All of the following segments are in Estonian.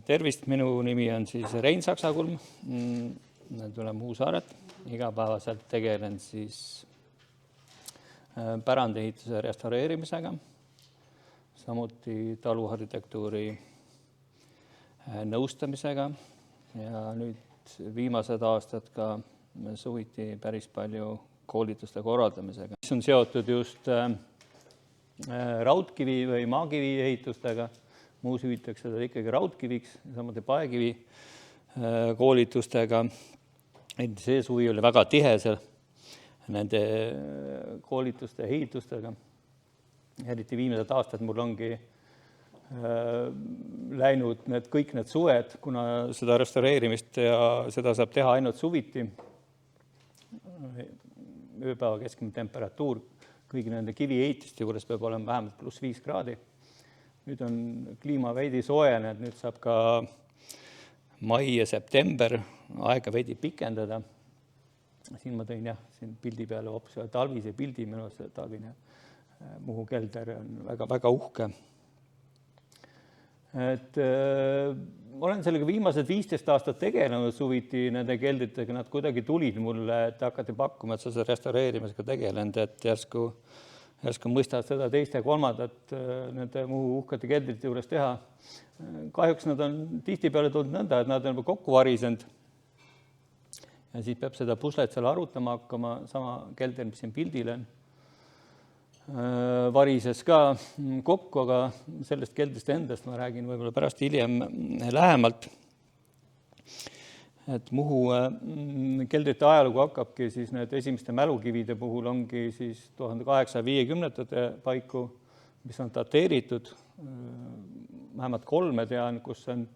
Tervist, minu nimi on siis Rein Saksakulm, tulen Muusaaret, igapäevaselt tegelen siis pärandehituse restaureerimisega, samuti taluarhitektuuri nõustamisega ja nüüd viimased aastad ka suviti päris palju koolituste korraldamisega, mis on seotud just raudkivi või maakivi ehitustega. Muus hüvitakse seda ikkagi raudkiviks, samuti paekivi koolitustega. See suvi oli väga tihe nende koolituste ehitustega. Eriti viimased aastad mul ongi läinud kõik need suved, kuna seda restaureerimist ja seda saab teha ainult suviti. Ööpäeva keskmine temperatuur kõigi nende kiviehitiste juures peab olema vähemalt +5 kraadi. Nüüd on kliima veidi soojenenud, nüüd saab ka mai ja september aega veidi pikendada. Siin ma tõin siin pildi peale hoopis talvise pildi, minu see talvine Muhu kelder on väga uhke. Olen sellega viimased 15 aastat tegelenud suviti nende keldritega, nad kuidagi tulid mulle, et hakati pakkuma, et sa restaureerimisega tegelenud, et järsku mõistavad seda teist ja kolmandat nende Muhu uhkete keldrite juures teha. Kahjuks nad on tihtipeale tulnud nõnda, et nad on kokku varisenud. Ja siis peab seda puslet seal arutama hakkama, sama kelder, mis siin pildil on. Varises ka kokku, aga sellest keldrist endast ma räägin võib-olla pärast hiljem lähemalt. Et Muhu keldrite ajalugu hakkabki siis need esimeste mälukivide puhul ongi siis 1850-ndate paiku, mis on dateeritud. Vähemalt 3 tean, kus on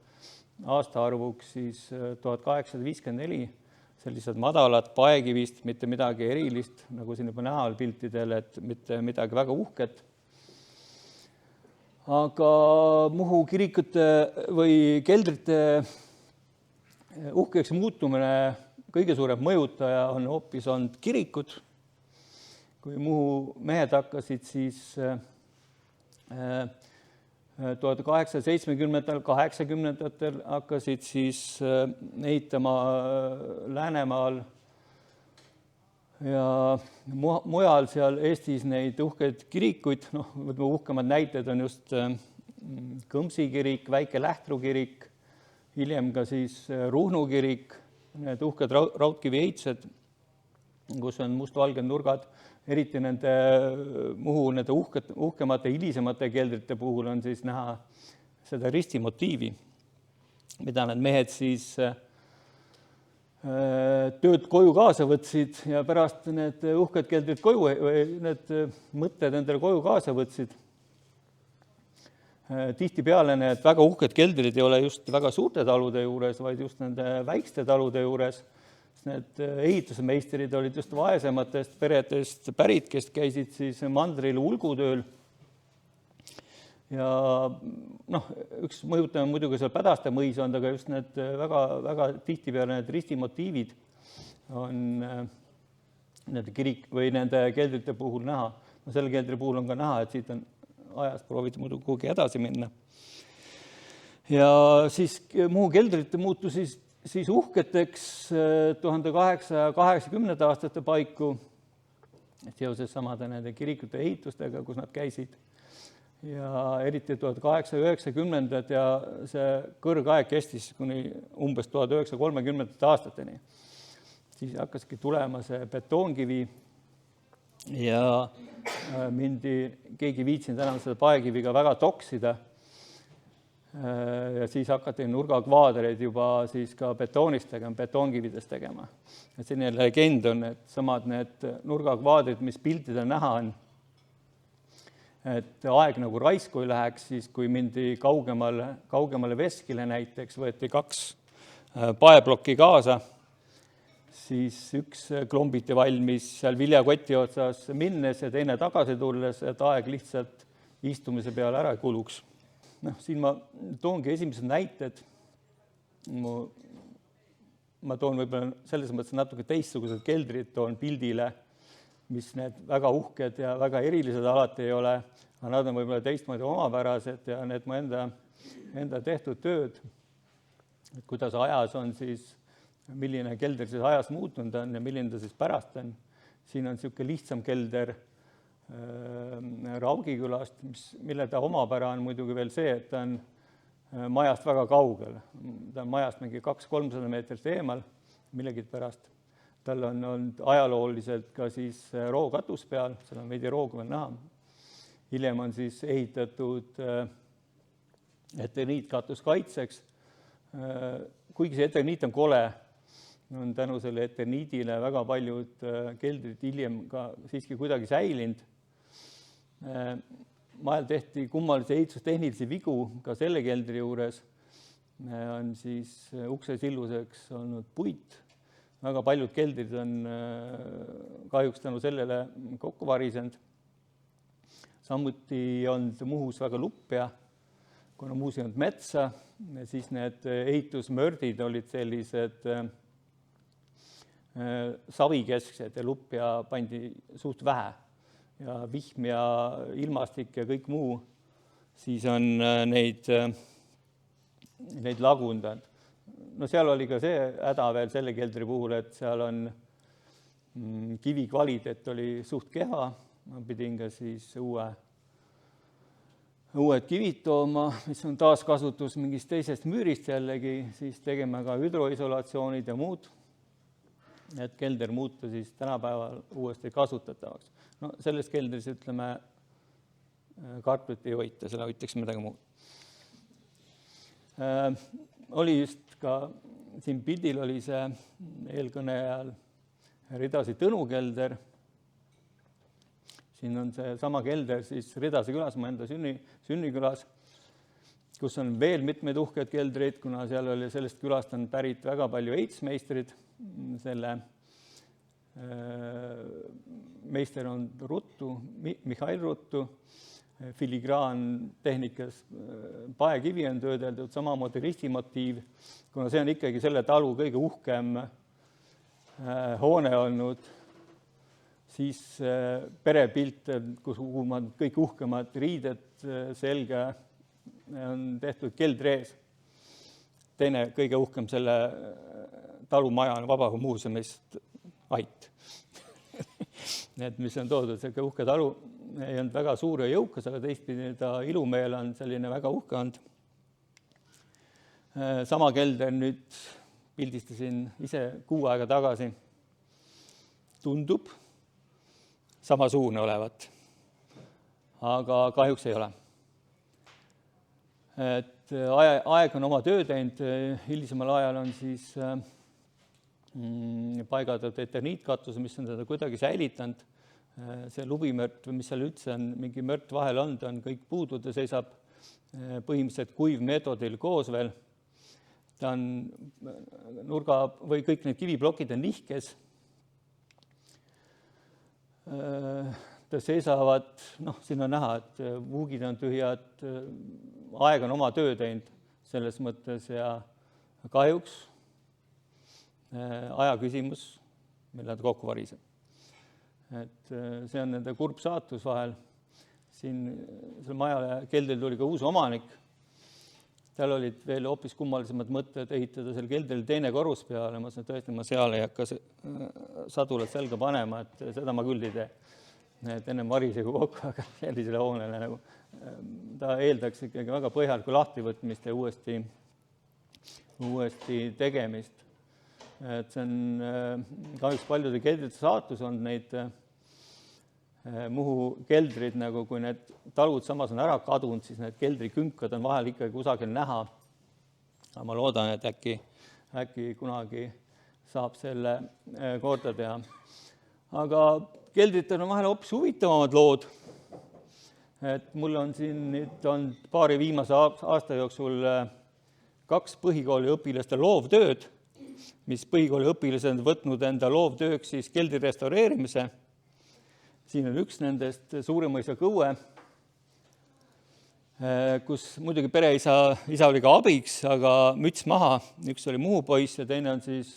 aastaarvuks siis 1854, sellised madalad paekivist, mitte midagi erilist, nagu siin juba näha piltidel, et mitte midagi väga uhket. Aga Muhu kirikute või keldrite uhkeks muutumine kõige suurem mõjutaja on hoopis olnud kirikud. Kui Muhu mehed hakkasid siis 1870-80-ndatel hakkasid siis ehitama Läänemaal ja mujal seal Eestis neid uhkeid kirikuid, uhkemad näited on just Kõmsi kirik, Väike Lähtru kirik, hiljem ka siis Ruhnu kirik, need uhked raudkivi ehitused, kus on mustvalged nurgad, eriti nende Muhu nende uhkemate hilisemate keldrite puhul on siis näha seda ristimotiivi, mida need mehed siis tööd koju kaasa võtsid ja pärast need uhked keldrid koju või need mõtted endale koju kaasa võtsid. Tihtipeale need väga uhked keldrid ei ole just väga suurte talude juures, vaid just nende väikeste talude juures. Need ehitusmeisterid olid just vaesematest peredest pärit, kes käisid siis mandril ulgutööl. Ja üks mõjutaja muidugi seal Pädaste mõis on, aga just need väga tihtipeale need ristimotiivid on nende kirik või nende keldrite puhul näha. Selle keldri puhul on ka näha, et siit on ajas proovida muidu kuhugi edasi minna. Ja siis Muhu keldrid muutusid siis uhketeks 1880 aastate paiku seoses samade nende kirikute ehitustega, kus nad käisid. Ja eriti 1890-ndad ja see kõrgaeg kestis kuni umbes 1930 aastateni. Siis hakkaski tulema see betoonkivi ja keegi viitsinud enam seda paekiviga väga toksida. Ja siis hakati nurgakvaadreid juba siis ka betoonkividest tegema. Et selline legend on, et samad need nurgakvaadrid, mis piltidel näha on, et aeg nagu raisku ei läheks, siis kui mindi kaugemale veskile näiteks, võeti 2 paeblokki kaasa, siis üks klombiti valmis seal viljakoti otsas minnes ja teine tagasi tulles, et aeg lihtsalt istumise peale ära kuluks. Siin ma toongi esimesed näited. Ma toon võib-olla selles mõttes natuke teistsugused keldrid toon pildile, mis need väga uhked ja väga erilised alati ei ole, aga nad on võib-olla teistmoodi omapärased ja need mu enda enda tehtud tööd, et kuidas ajas on siis, milline kelder siis ajas muutunud on ja milline ta siis pärast on. Siin on niisugune lihtsam kelder Raugikülast, mille ta omapära on muidugi veel see, et ta on majast väga kaugel. Ta on majast mingi 200-300 meetrit eemal millegipärast. Tal on olnud ajalooliselt ka siis rookatus peal, seal on veidi roogu veel näha. Hiljem on siis ehitatud eterniitkatus kaitseks. Kuigi see eterniit on kole, on tänu selle eterniidile väga paljud keldrid hiljem ka siiski kuidagi säilinud. Maal tehti kummalisi ehitustehnilisi vigu ka selle keldri juures. On siis ukse silluseks olnud puit. Väga paljud keldrid on kahjuks tänu sellele kokku varisenud. Samuti on Muhus väga luppja, kuna Muhus ei olnud metsa, siis need ehitusmördid olid sellised savikesksed ja luppja pandi suht vähe. Ja vihm ja ilmastik ja kõik muu, siis on neid lagundanud. No seal oli ka see häda veel selle keldri puhul, et seal on kivi kvaliteet oli suht keha. Ma pidin ka siis uued kivid tooma, mis on taaskasutus mingist teisest müürist jällegi, siis tegema ka hüdroisolatsioonid ja muud, et kelder muuta siis tänapäeval uuesti kasutatavaks. No selles keldris, ütleme, kartulit ei hoita, selle hoitaks midagi muud. Oli just ka, siin pildil oli see eelkõnejal Ridasi Tõnu kelder. Siin on see sama kelder siis Ridase külas, mu enda sünnikülas, kus on veel mitmeid uhked keldreid, kuna seal oli sellest külast on pärit väga palju ehitusmeistrid. Selle meister on Ruttu, Mihhail Ruttu, filigraantehnikas paekivi on töödeldud, samamoodi ristimotiiv, kuna see on ikkagi selle talu kõige uhkem hoone olnud, siis perepilt, kuhu kõik uhkemad riided selge on tehtud keldri ees. Teine kõige uhkem selle talumaja on Vabaõhumuuseumist Ait. Need, mis on toodud, see uhke talu ei olnud väga suur ja jõukas, aga teistpidi ta ilumeel on selline väga uhke olnud. Sama kelder nüüd pildistasin ise 6 aega tagasi. Tundub samasugune olevat, aga kahjuks ei ole. Et aeg on oma töö teinud, hilisemal ajal on siis paigaldatud eterniitkatus, mis on teda kuidagi säilitanud. See lubimört, mis seal üldse on, mingi mört vahel on, ta on kõik puudu, ta seisab põhimõtteliselt kuivmeetodil koos veel. Ta on nurga või kõik need kiviplokid on nihkes. Ta seisavad, siin on näha, et vuugid on tühjad, aeg on oma töö teinud selles mõttes ja kahjuks aja küsimus, mille ta kokku variseb. Et see on nende kurb saatus vahel. Siin selle majale keldril tuli ka uus omanik. Tal olid veel hoopis kummalisemad mõtted ehitada selle keldril teine korrus peale. Ma tõesti, ma seal ei hakka sadulat selga panema, et seda ma küll ei tee. Et ennem varisegu kokku, aga sellisele hoonele nagu ta eeldaks ikkagi väga põhjalikku lahtivõtmist ja uuesti tegemist. Et see on kahjuks paljude keldrite saatus on neid Muhu keldrid, nagu kui need talud samas on ära kadunud, siis need keldrikünkad on vahel ikkagi kusagil näha. Aga ma loodan, et äkki kunagi saab selle korda teha. Aga keldritel on vahel hoopis huvitavamad lood. Et mul on siin nüüd on paari viimase aasta jooksul 2 põhikooli õpilaste loovtööd, mis põhikooli õpilased on võtnud enda loovtööks siis keldri restaureerimise. Siin on üks nendest Suuremõisa Kõue, kus muidugi pereisa oli ka abiks, aga müts maha. Üks oli Muhu poiss ja teine on siis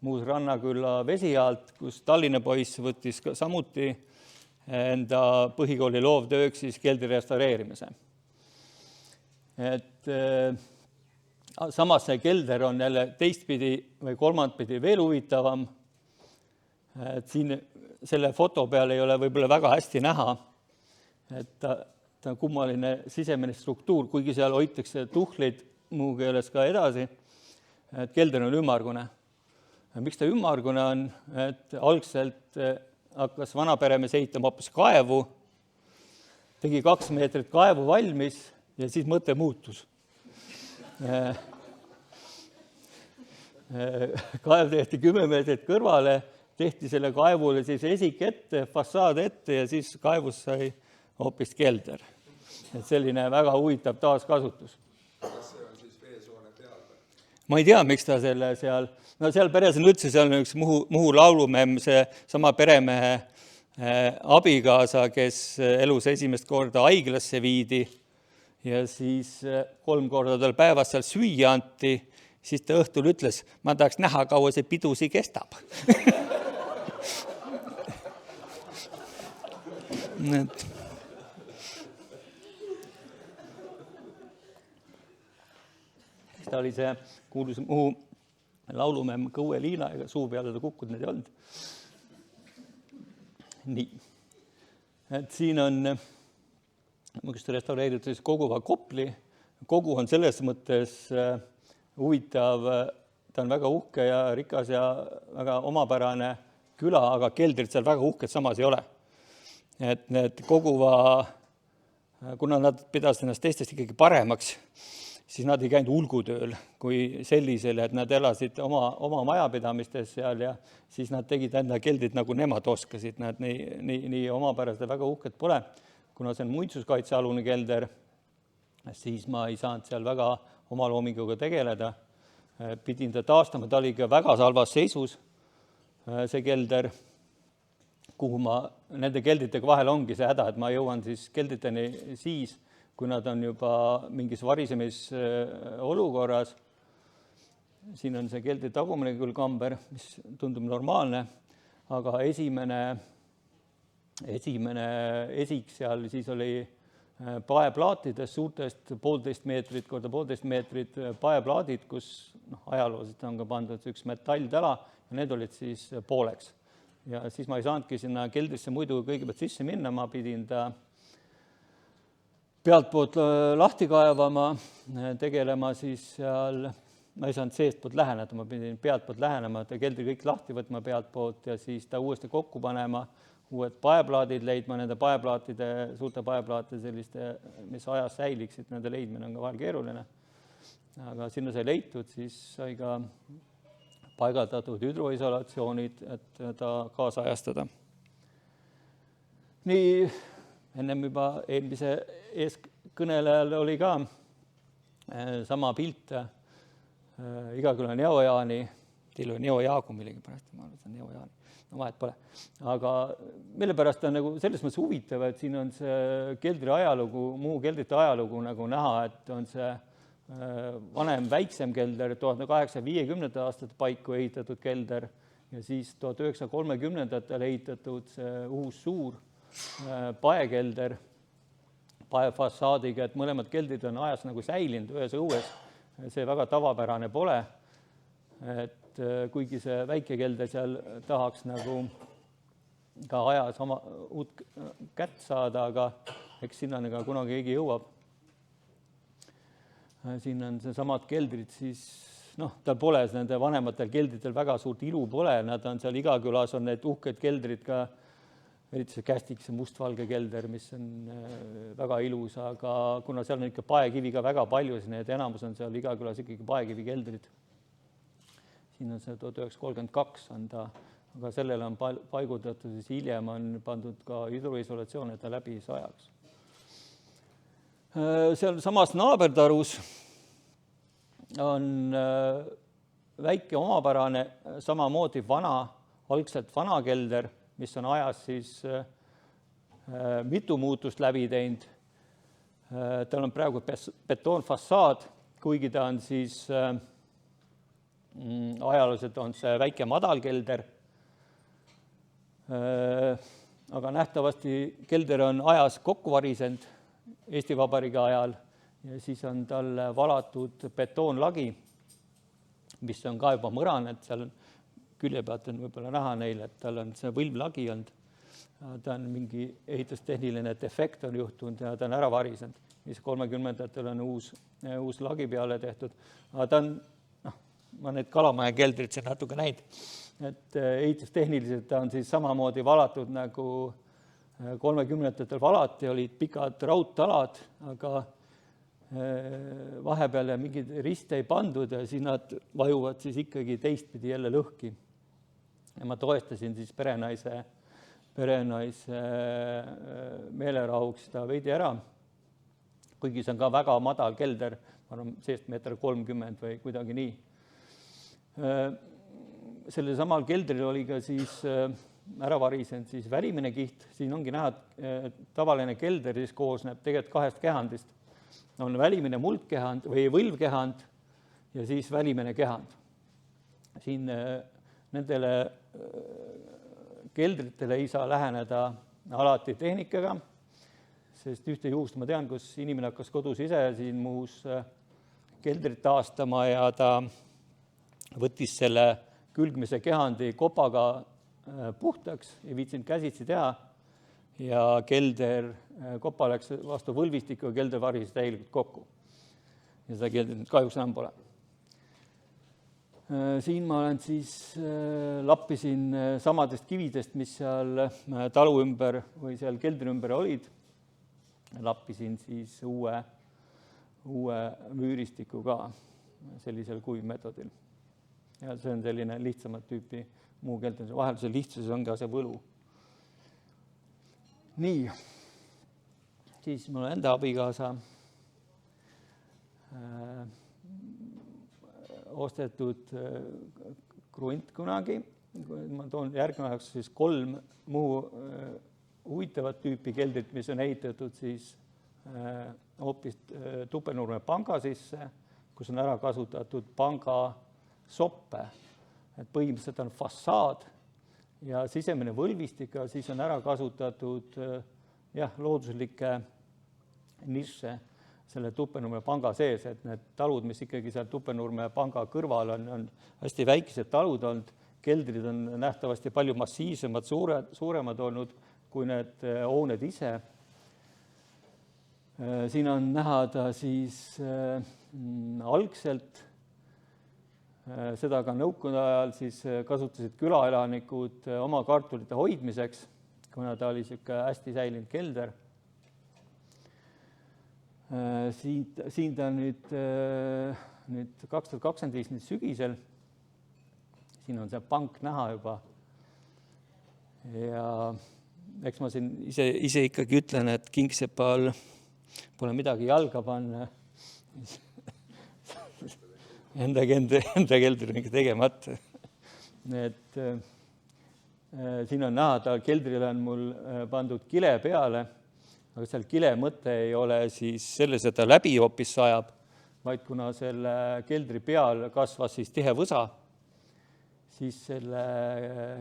Muhus Rannaküla Vesijaalt, kus Tallinna poiss võttis samuti enda põhikooli loovtööks siis keldri restaureerimise. et samas see kelder on jälle teistpidi või kolmandpidi veel huvitavam. Et siin selle foto peal ei ole võib-olla väga hästi näha, et ta on kummaline sisemine struktuur, kuigi seal hoitakse tuhleid muu keeles ka edasi, et kelder on ümmargune. Miks ta ümmargune on? Et algselt hakkas vanaperemees ehitama hoopis kaevu, tegi 2 meetrit kaevu valmis ja siis mõte muutus. Kaev tehti 10 meetrit kõrvale, tehti selle kaevule siis esik ette, fassaad ette ja siis kaevus sai hoopis kelder. Et selline väga huvitav taaskasutus. Kas see on siis veesoone peal? Ma ei tea, miks ta selle seal... No seal peres on üldse, seal on üks Muhu laulumemm, see sama peremehe abigaasa, kes elus esimest korda haiglasse viidi ja siis 3 korda tal päevas seal süüa anti, siis ta õhtul ütles, ma tahaks näha, kaua see pidusi kestab. Ta oli see kuulus Muhu laulumemm Kõue Liina, ega suu peale ta kukkud need ei olnud. Nii. Et siin on restaureeritud Koguva Kopli. Kogu on selles mõttes huvitav, ta on väga uhke ja rikas ja väga omapärane küla, aga keldrid seal väga uhked samas ei ole. Et need Koguva, kuna nad pidasid ennast teistest ikkagi paremaks, siis nad ei käinud ulgutööl kui sellisel, et nad elasid oma majapidamistes seal ja siis nad tegid enda keldrid nagu nemad oskasid. Nad nii omapärased väga uhked pole. Kuna see on muinsuskaitsealune kelder, siis ma ei saanud seal väga oma loominguga tegeleda. Pidin ta taastama, ta oli ka väga halvas seisus, see kelder, kuhu ma nende keldritega vahel ongi see häda, et ma jõuan siis keldriteni siis, kui nad on juba mingis varisemis olukorras. Siin on see keldri tagumine küll kamber, mis tundub normaalne, aga esimene esik seal siis oli paeplaatides suurtest 1,5 meetrit korda 1,5 meetrit paeplaadid, kus ajalooliselt on ka pandud üks metalltala ja need olid siis pooleks. Ja siis ma ei saanudki sinna keldrisse muidu kõigepealt sisse minna, ma pidin ta pealtpoolt lahti kaevama, tegelema siis seal, ma ei saanud seestpoolt läheneda, ma pidin pealtpoolt lähenema, ta keldri kõik lahti võtma pealtpoolt ja siis ta uuesti kokku panema, uued paeplaadid leidma, nende paeplaatide, suurte paeplaatide selliste, mis ajas säiliksid, nende leidmine on ka vahel keeruline. Aga sinna sai leitud, siis sai ka paigaldatud hüdroisolatsioonid, et ta kaasajastada. Nii, ennem juba eelmise eeskõnelejal oli ka sama pilt Igaküla Neojaani, teil on Neojaagu millegi pärast, ma arvan, et on Neojaani, no vahet pole. Aga mille pärast on nagu selles mõttes huvitav, et siin on see keldri ajalugu, muu keldrite ajalugu nagu näha, et on see vanem väiksem kelder, 1850. aastate paiku ehitatud kelder ja siis 1930-ndatel ehitatud see uus suur paekelder paefassaadiga, et mõlemad keldrid on ajas nagu säilinud ühes õues. See väga tavapärane pole, et kuigi see väike kelder seal tahaks nagu ka ajas oma uut kätt saada, aga eks sinna ka kunagi keegi jõuab. Siin on see samad keldrid, siis tal pole nende vanematel keldritel väga suurt ilu pole, nad on seal Igakülas on need uhked keldrid ka, eriti see Kästik, see mustvalge kelder, mis on väga ilus, aga kuna seal on ikka paekivi ka väga palju, siis need enamus on seal Igakülas ikkagi paekivi keldrid. Siin on see 1932 on ta, aga sellele on paigutatud, siis hiljem on pandud ka hüdroisolatsioon, et ta läbi sajaks. Seal samas naabertarus on väike omapärane, samamoodi algselt vana kelder, mis on ajas siis mitu muutust läbi teinud. Tal on praegu betoonfassaad, kuigi ta on siis ajalooliselt on see väike madalkelder. Aga nähtavasti kelder on ajas kokku varisenud Eesti Vabariigi ajal ja siis on talle valatud betoonlagi, mis on ka juba mõrane, et seal külje pealt on võib-olla näha neil, et tal on see võlvlagi olnud. Ta on mingi ehitustehniline defekt on juhtunud ja ta on ära varisenud, mis 30-ndatel on uus lagi peale tehtud. Aga ta on, ma need Kalamaja keldrid siin natuke näid, et ehitustehniliselt ta on siis samamoodi valatud nagu 30-ndatel valati, olid pikad raudtalad, aga vahepeal mingid riste ei pandud ja siis nad vajuvad siis ikkagi teistpidi jälle lõhki. Ja ma toestasin siis perenaise meelerahuks ta veidi ära, kuigi see on ka väga madal kelder, ma arvan, seest 1,30 m või kuidagi nii. Selle samal keldril oli ka siis ära varisenud siis välimine kiht, siin ongi näha, et tavaline kelder siis koosneb tegelikult 2 kehandist. On välimine muldkehand või võlvkehand ja siis välimine kehand. Siin nendele keldritele ei saa läheneda alati tehnikaga, sest ühte juhust ma tean, kus inimene hakkas kodus ise siin muus keldrit taastama ja ta võttis selle külgmise kehandi kopaga puhtaks, ei viitsinud käsitsi teha ja kelder, kopa läks vastu võlvistiku ja kelder varises täielikult kokku. Ja seda keldrit kahjuks enam pole. Siin ma olen siis lappisin samadest kividest, mis seal talu ümber või seal keldri ümber olid. Lappisin siis uue müüristiku ka sellisel kuivmetodil. Ja see on selline lihtsamat tüüpi muu keldri. Vahel see lihtsuses on ka see võlu. Nii, siis mul enda abikaasa ostetud krunt kunagi. Ma toon järgnevaks siis 3 muu huvitavat tüüpi keldrit, mis on ehitatud siis hoopis Tupernurme panga sisse, kus on ära kasutatud panga soppe. Et põhimõtteliselt on fassaad ja sisemine võlvistik, siis on ära kasutatud looduslikke nišše selle Tupernurme panga sees, et need talud, mis ikkagi seal Tupernurme panga kõrval on hästi väikesed talud olnud, keldrid on nähtavasti palju massiivsemad, suuremad olnud kui need hooned ise. Siin on näha ta siis algselt, seda ka nõukogude ajal siis kasutasid külaelanikud oma kartulite hoidmiseks, kuna ta oli siuke hästi säilinud kelder. Siin ta nüüd 2025 sügisel. Siin on see pank näha juba. Ja eks ma siin ise ikkagi ütlen, et Kingsepal pole midagi jalga panna. Enda keldri mingi tegemata. Et siin on näha, ta keldrile on mul pandud kile peale, aga seal kile mõte ei ole siis selles, et ta läbi hoopis sajab, vaid kuna selle keldri peal kasvas siis tihe võsa, siis selle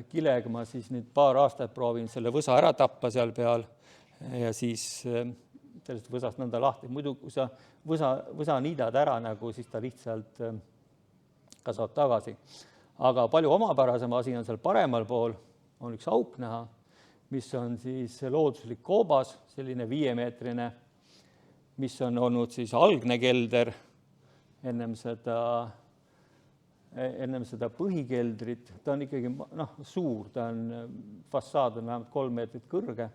kilega ma siis nüüd paar aastat proovin selle võsa ära tappa seal peal ja siis sellest võsast nõnda lahti. Muidu, kui sa võsa niidad ära, nagu, siis ta lihtsalt kasvab tagasi. Aga palju omapärasem asi on seal paremal pool, on üks auk näha, mis on siis looduslik koobas, selline 5-meetrine, mis on olnud siis algne kelder ennem seda põhikeldrit. Ta on ikkagi suur, ta on fassaad on vähemalt 3 meetrit kõrge.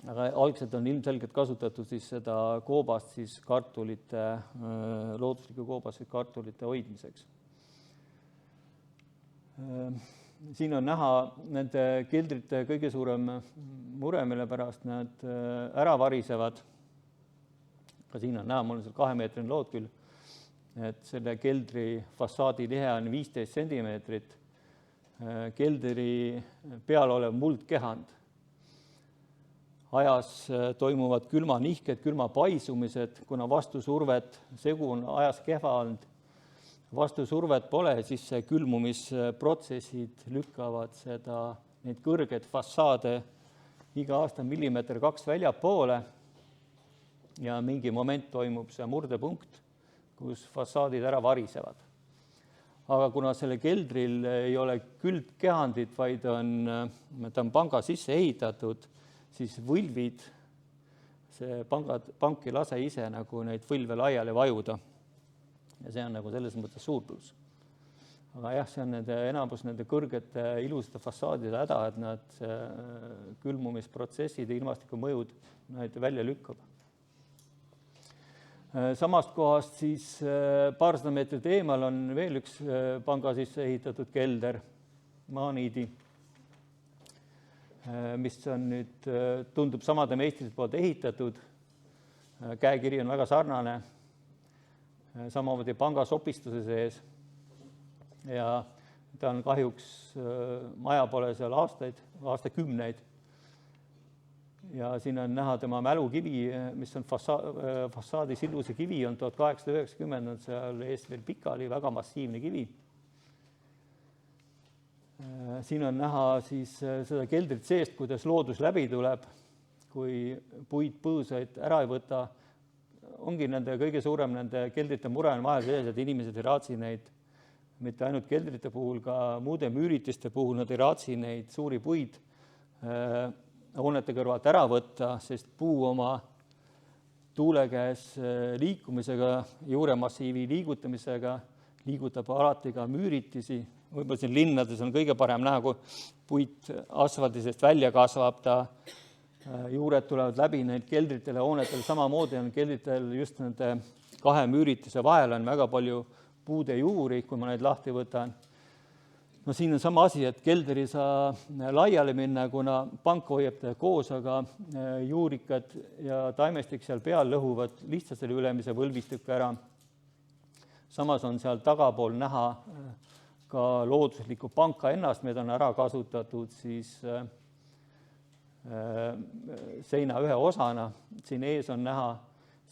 Aga algselt on ilmselgelt kasutatud siis seda koobast siis kartulite, looduslikku koobast siis kartulite hoidmiseks. Siin on näha nende keldrite kõige suurem mure, mille pärast nad ära varisevad. Ka siin on näha, mul on seal 2-meetrine lood küll, et selle keldri fassaadi lihe on 15 sentimeetrit. Keldri peal olev muldkehand. Ajas toimuvad külmanihked, külmapaisumised, kuna vastusurvet, segu on ajas kehva olnud, vastusurvet pole, siis see külmumisprotsessid lükkavad neid kõrged fassaade iga aasta 1–2 väljapoole. ja mingi moment toimub see murdepunkt, kus fassaadid ära varisevad. Aga kuna selle keldril ei ole küldkehandit, vaid ta on panga sisse ehitatud, siis võlvid, see pank ei lase ise nagu neid võlve laiali vajuda. Ja see on nagu selles mõttes suur pluss. Aga jah, see on enamus nende kõrgete ilusate fassaadide häda, et nad külmumisprotsessid ja ilmastiku mõjud neid välja lükkab. Samast kohast siis paarsada meetrit eemal on veel üks panga sisse ehitatud kelder, maaniidi, mis on nüüd, tundub samade meistrite poolt ehitatud. Käekiri on väga sarnane, samamoodi panga sopistuse sees. Ja ta on kahjuks, maja pole seal aastakümneid. Ja siin on näha tema mälukivi, mis on fassaadi silluse kivi, on 1890, on seal ees veel pikali, väga massiivne kivi. Siin on näha siis seda keldrit seest, kuidas loodus läbi tuleb, kui puid põõsaid ära ei võta. Ongi nende kõige suurem nende keldrite mure on vahel sees, et inimesed ei raatsi neid mitte ainult keldrite puhul, ka muude müüritiste puhul nad ei raatsi neid suuri puid hoonete kõrvalt ära võtta, sest puu oma tuule käes liikumisega, juuremassiivi liigutamisega liigutab alati ka müüritisi. Võib-olla siin linnades on kõige parem näha, kui puit asfaldisest välja kasvab, ta juured tulevad läbi neid keldritele, hoonetele, samamoodi on keldritel just nende kahe müüritise vahel on väga palju puude juuri, kui ma neid lahti võtan. No siin on sama asi, et kelder ei saa laiali minna, kuna pank hoiab ta koos, aga juurikad ja taimestik seal peal lõhuvad lihtsalt selle ülemise võlvistükke ära. Samas on seal tagapool näha ka looduslikku panka ennast, need on ära kasutatud siis seina ühe osana. Siin ees on näha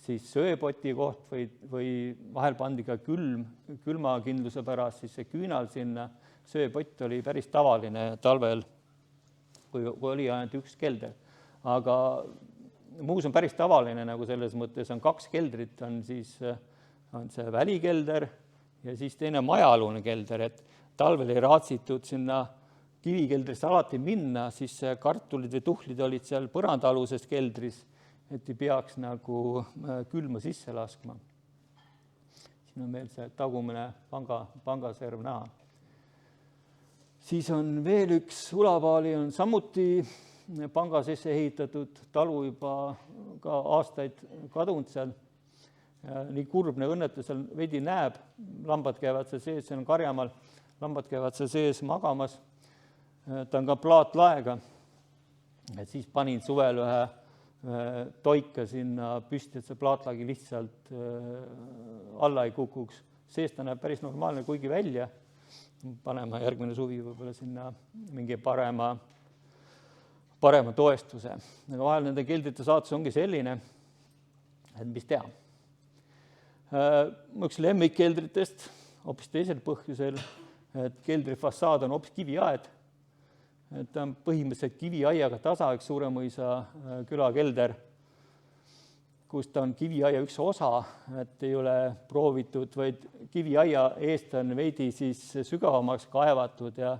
siis sööpoti koht või vahel pandi ka külmakindluse pärast, siis see küünal sinna. Sööpott oli päris tavaline talvel, kui oli ainult üks kelder. Aga muus on päris tavaline, nagu selles mõttes on kaks keldrit, on see välikelder ja siis teine majaalune kelder, et talvel ei raatsitud sinna kivikeldrisse alati minna, siis kartulid või tuhlid olid seal põrandaaluses keldris, et ei peaks nagu külma sisse laskma. Siin on veel see tagumine pangaserv näha. Siis on veel üks ulapaali, on samuti panga sisse ehitatud, talu juba ka aastaid kadunud seal. Nii kurbne õnnetus seal veidi näeb, lambad käivad seal sees, see on karjamaal, lambad käivad seal sees magamas. Ta on ka plaatlaega, et siis panin suvel ühe toika sinna püsti, et see plaatlaagi lihtsalt alla ei kukuks. Seest ta näeb päris normaalne kuigi välja. Panema järgmine suvi võib-olla sinna mingi parema toestuse. Aga vahel nende keldrite saatus ongi selline, et mis teha. Üks lemmikkeldritest hoopis teisel põhjusel, et keldri fassaad on hoopis kiviaed. Ta on põhimõtteliselt kiviaiaga tasa, üks Suuremõisa külakelder, kus ta on kiviaia üks osa, et ei ole proovitud, vaid kiviaia eest on veidi siis sügavamaks kaevatud ja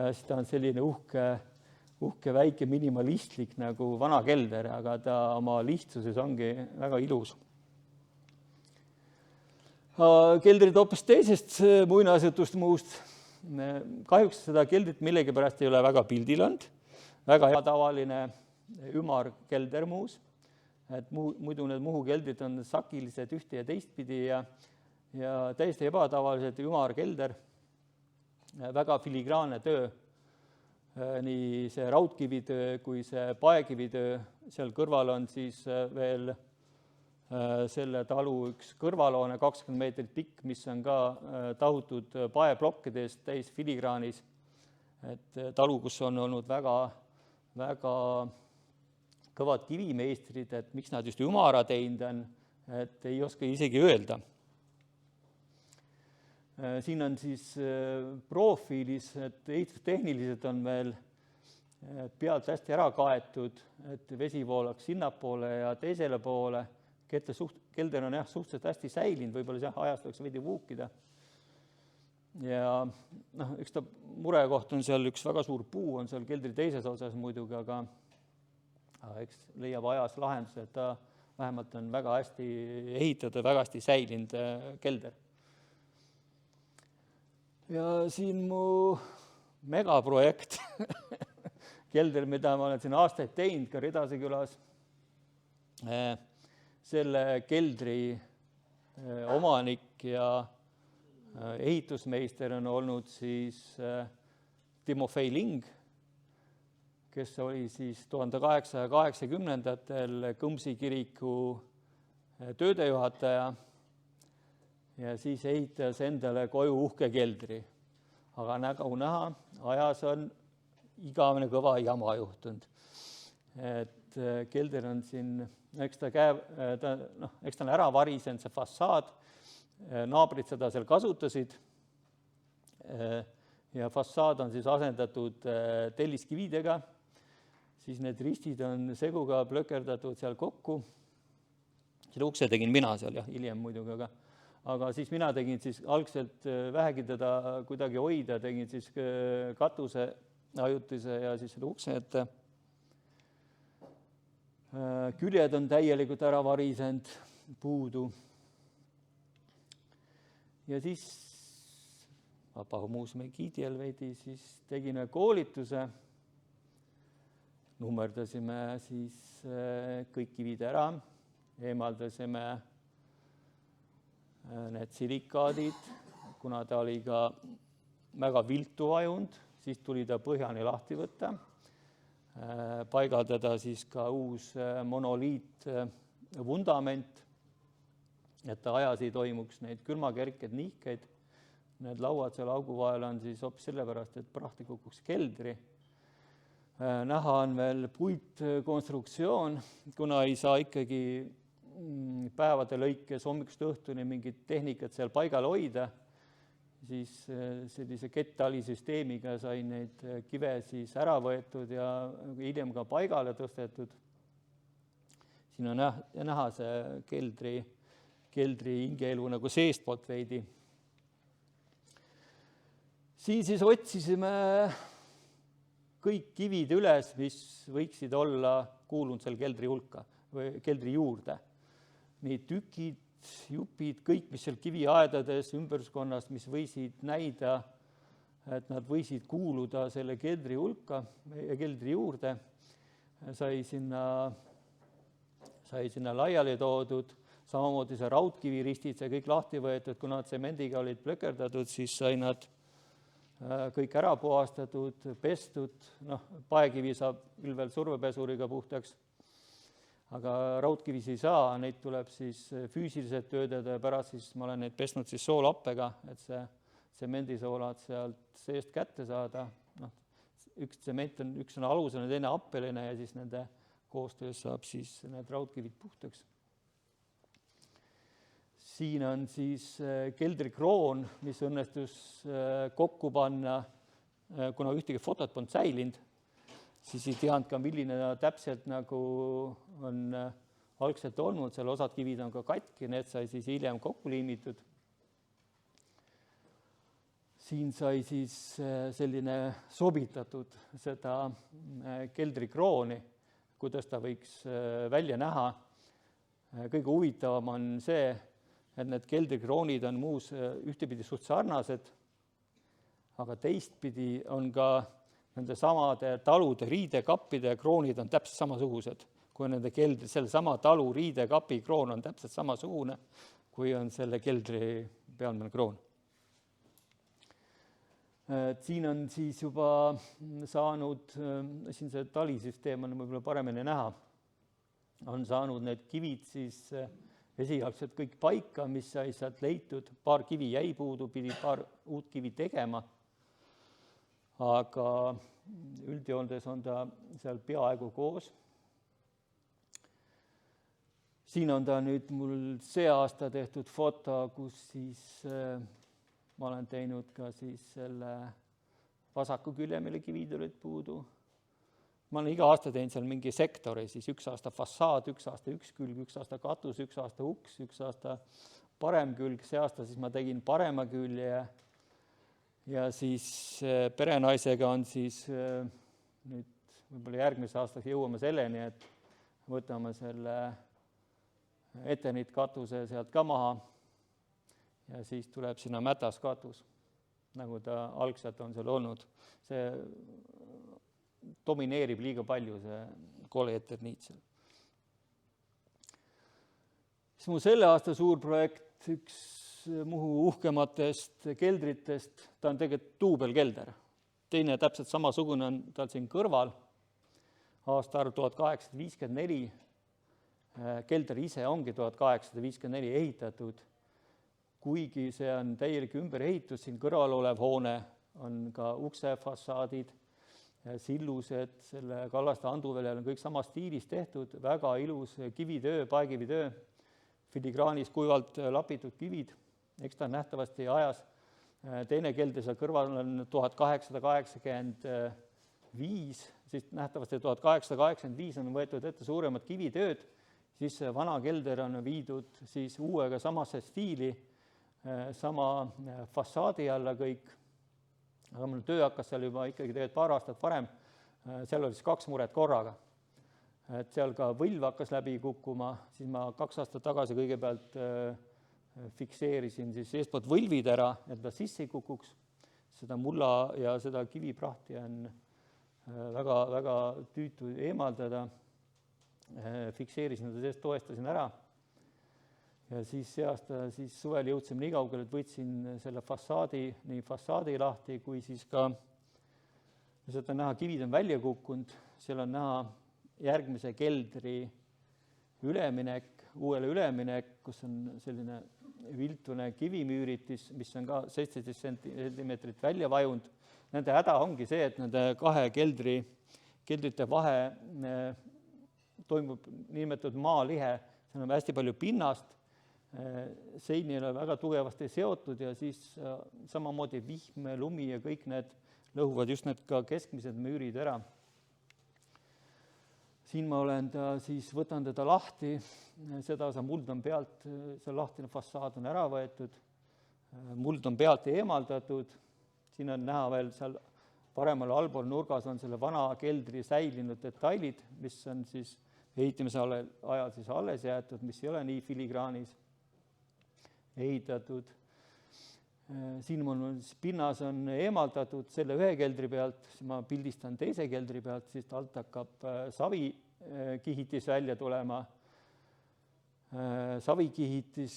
siis ta on selline uhke väike minimalistlik nagu vana kelder, aga ta oma lihtsuses ongi väga ilus. Keldrid hoopis teisest muinasjutust muust. Kahjuks seda keldrit millegi pärast ei ole väga pildil olnud, väga ebatavaline ümar kelder muus, et muidu need Muhu keldrid on sakilised ühte ja teistpidi ja täiesti ebatavaliselt ümar kelder, väga filigraanne töö, nii see raudkivitöö kui see paekivitöö, seal kõrval on siis veel selle talu üks kõrvaloone 20 meetrit pikk, mis on ka tahutud paeplokkidest täis filigraanis, et talu, kus on olnud väga kõvad kivimeistrid, et miks nad just ümara teinud on, et ei oska isegi öelda. Siin on siis profiilis, et ehitustehniliselt on veel pealt hästi ära kaetud, et vesi voolaks sinnapoole ja teisele poole. kelder on suhteliselt hästi säilinud, võib-olla ajast võiks veidi vuukida. Ja üks ta murekoht on seal, üks väga suur puu on seal keldri teises osas muidugi, aga eks leiab ajas lahenduse, et ta vähemalt on väga hästi ehitatud, väga hästi säilinud kelder. Ja siin mu megaprojekt, kelder, mida ma olen siin aastaid teinud ka Ridase külas, selle keldri omanik ja ehitusmeister on olnud siis Timofei Ling, kes oli siis 1880-ndatel Kõmsi kiriku töödejuhataja ja siis ehitas endale koju uhke keldri. Aga nagu näha, ajas on igavene kõva jama juhtunud. Et kelder on siin, eks ta on ära varisenud, see fassaad, naabrid seda seal kasutasid ja fassaad on siis asendatud telliskividega, siis need ristid on seguga plökerdatud seal kokku. Selle ukse tegin mina seal hiljem muidugi, aga siis mina tegin siis algselt vähegi teda kuidagi hoida, tegin siis katuse ajutise ja siis selle ukse ette. Küljed on täielikult ära varisenud, puudu. Ja siis Vabahu muuseumi giidijal veidi siis tegime koolituse, nummerdasime siis kõik kivid ära, eemaldasime need silikaadid, kuna ta oli ka väga viltu vajunud, siis tuli ta põhjani lahti võtta, paigaldada siis ka uus monoliit vundament, et ta ajas ei toimuks neid külmakerked nihkeid. Need lauad seal augu vahel on siis hoopis sellepärast, et prahti kukuks keldri. Näha on veel puitkonstruktsioon, kuna ei saa ikkagi päevade lõikes hommikust õhtuni mingit tehnikat seal paigal hoida, siis sellise kettalisüsteemiga sai neid kive siis ära võetud ja hiljem ka paigale tõstetud. Siin on näha see keldri hingeelu nagu seestpoolt veidi. Siin siis otsisime kõik kivid üles, mis võiksid olla kuulunud seal keldri hulka või keldri juurde. Nii tükid, jupid, kõik, mis seal kiviaedades ümberskonnas, mis võisid näida, et nad võisid kuuluda selle keldri hulka ja keldri juurde, sai sinna laiali toodud. Samamoodi see raudkiviristid, see kõik lahti võetud, kuna nad tsemendiga olid plökerdatud, siis sai nad kõik ära puhastatud, pestud, paekivi saab küll veel survepesuriga puhtaks, aga raudkivis ei saa, neid tuleb siis füüsiliselt töödada ja pärast siis ma olen neid pesnud siis soolappega, et see tsemendisoolad sealt seest kätte saada. Üks tsement on, üks on alusena, teine appeline ja siis nende koostöös saab siis need raudkivid puhtaks. Siin on siis keldrikroon, mis õnnestus kokku panna, kuna ühtegi fotot polnud säilinud, siis ei teadnud ka, milline täpselt nagu on algselt olnud, seal osad kivid on ka katki, need sai siis hiljem kokku liimitud. Siin sai siis selline sobitatud seda keldrikrooni, kuidas ta võiks välja näha. Kõige huvitavam on see, et need keldrikroonid on muus ühtepidi suht sarnased, aga teistpidi on ka nende samade talude riidekappide kroonid on täpselt samasugused, kui nende keldri, selle sama talu riidekapi kroon on täpselt samasugune, kui on selle keldri pealmine kroon. Siin on siis juba saanud, siin see talisüsteem on võib-olla paremini näha, on saanud need kivid siis esialgselt kõik paika, mis sai sealt leitud, paar kivi jäi puudu, pidi paar uut kivi tegema, aga üldjoontes on ta seal peaaegu koos. Siin on ta nüüd mul see aasta tehtud foto, kus siis ma olen teinud ka siis selle vasaku külje, mille kivid olid puudu. ma olen iga aasta teinud seal mingi sektori, siis üks aasta fassaad, üks aasta üks külg, üks aasta katus, üks aasta uks, üks aasta parem külg, see aasta siis ma tegin parema külje ja siis perenaisega on siis nüüd võib-olla järgmise aastaks jõuame selleni, et võtame selle Eternit katuse sealt ka maha ja siis tuleb sinna mätas katus, nagu ta algselt on seal olnud. See domineerib liiga palju, see kole Eterniit seal. Siis mul selle aasta suur projekt, üks Muhu uhkematest keldritest, ta on tegelikult duubelkelder. Teine täpselt samasugune on tal siin kõrval, aastaarv 1854. Kelder ise ongi 1854 ehitatud, kuigi see on täielik ümberehitus, siin kõrval olev hoone on ka uksefassaadid, sillused, selle Kallaste Anduväljal on kõik samas stiilis tehtud, väga ilus kivitöö, paekivitöö, filigraanis kuivalt lapitud kivid, eks ta nähtavasti ajas. Teine kelder seal kõrval on 1885, siis nähtavasti 1885 on võetud ette suuremad kivitööd, siis vana kelder on viidud siis uuega samasse stiili, sama fassaadi alla kõik, aga mul töö hakkas seal juba ikkagi tegelikult paar aastat varem, seal oli siis 2 muret korraga. Et seal ka võlv hakkas läbi kukkuma, siis ma 2 aastat tagasi kõigepealt fikseerisin siis eestpoolt võlvid ära, et ta sisse ei kukuks, seda mulla ja seda kiviprahti on väga, väga tüütu eemaldada, fikseerisin ta seest, toestasin ära ja siis see aasta siis suvel jõudsime nii kaugele, et võtsin selle fassaadi, nii fassaadi lahti, kui siis ka sealt on näha, kivid on välja kukkunud, seal on näha järgmise keldri üleminek, uuele üleminek, kus on selline viltune kivimüüritis, mis on ka 17 sentimeetrit välja vajunud. Nende häda ongi see, et nende 2 keldrite vahe toimub niinimetatud maalihe, seal on hästi palju pinnast, sein ei ole väga tugevasti seotud ja siis samamoodi vihm, lumi ja kõik need lõhuvad just need ka keskmised müürid ära. Siin ma olen siis võtan teda lahti, seda osa muld on pealt, see lahtine fassaad on ära võetud, muld on pealt eemaldatud, siin on näha veel seal paremal allpool nurgas on selle vana keldri säilinud detailid, mis on siis ehitamise ajal siis alles jäetud, mis ei ole nii filigraanis ehitatud. Siin mul pinnas on eemaldatud selle ühe keldri pealt, siis ma pildistan teise keldri pealt, siis alt hakkab savikihitis välja tulema. Savikihitis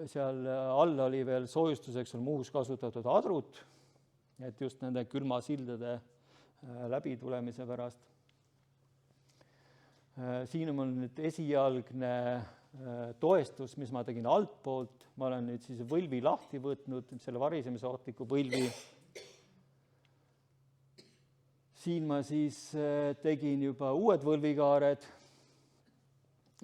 seal all oli veel soojustuseks on Muhus kasutatud adrut, et just nende külmasildade läbitulemise pärast. Siin on mul nüüd esialgne toestus, mis ma tegin altpoolt, ma olen nüüd siis võlvi lahti võtnud, selle varisemise ohtliku võlvi. Siin ma siis tegin juba uued võlvikaared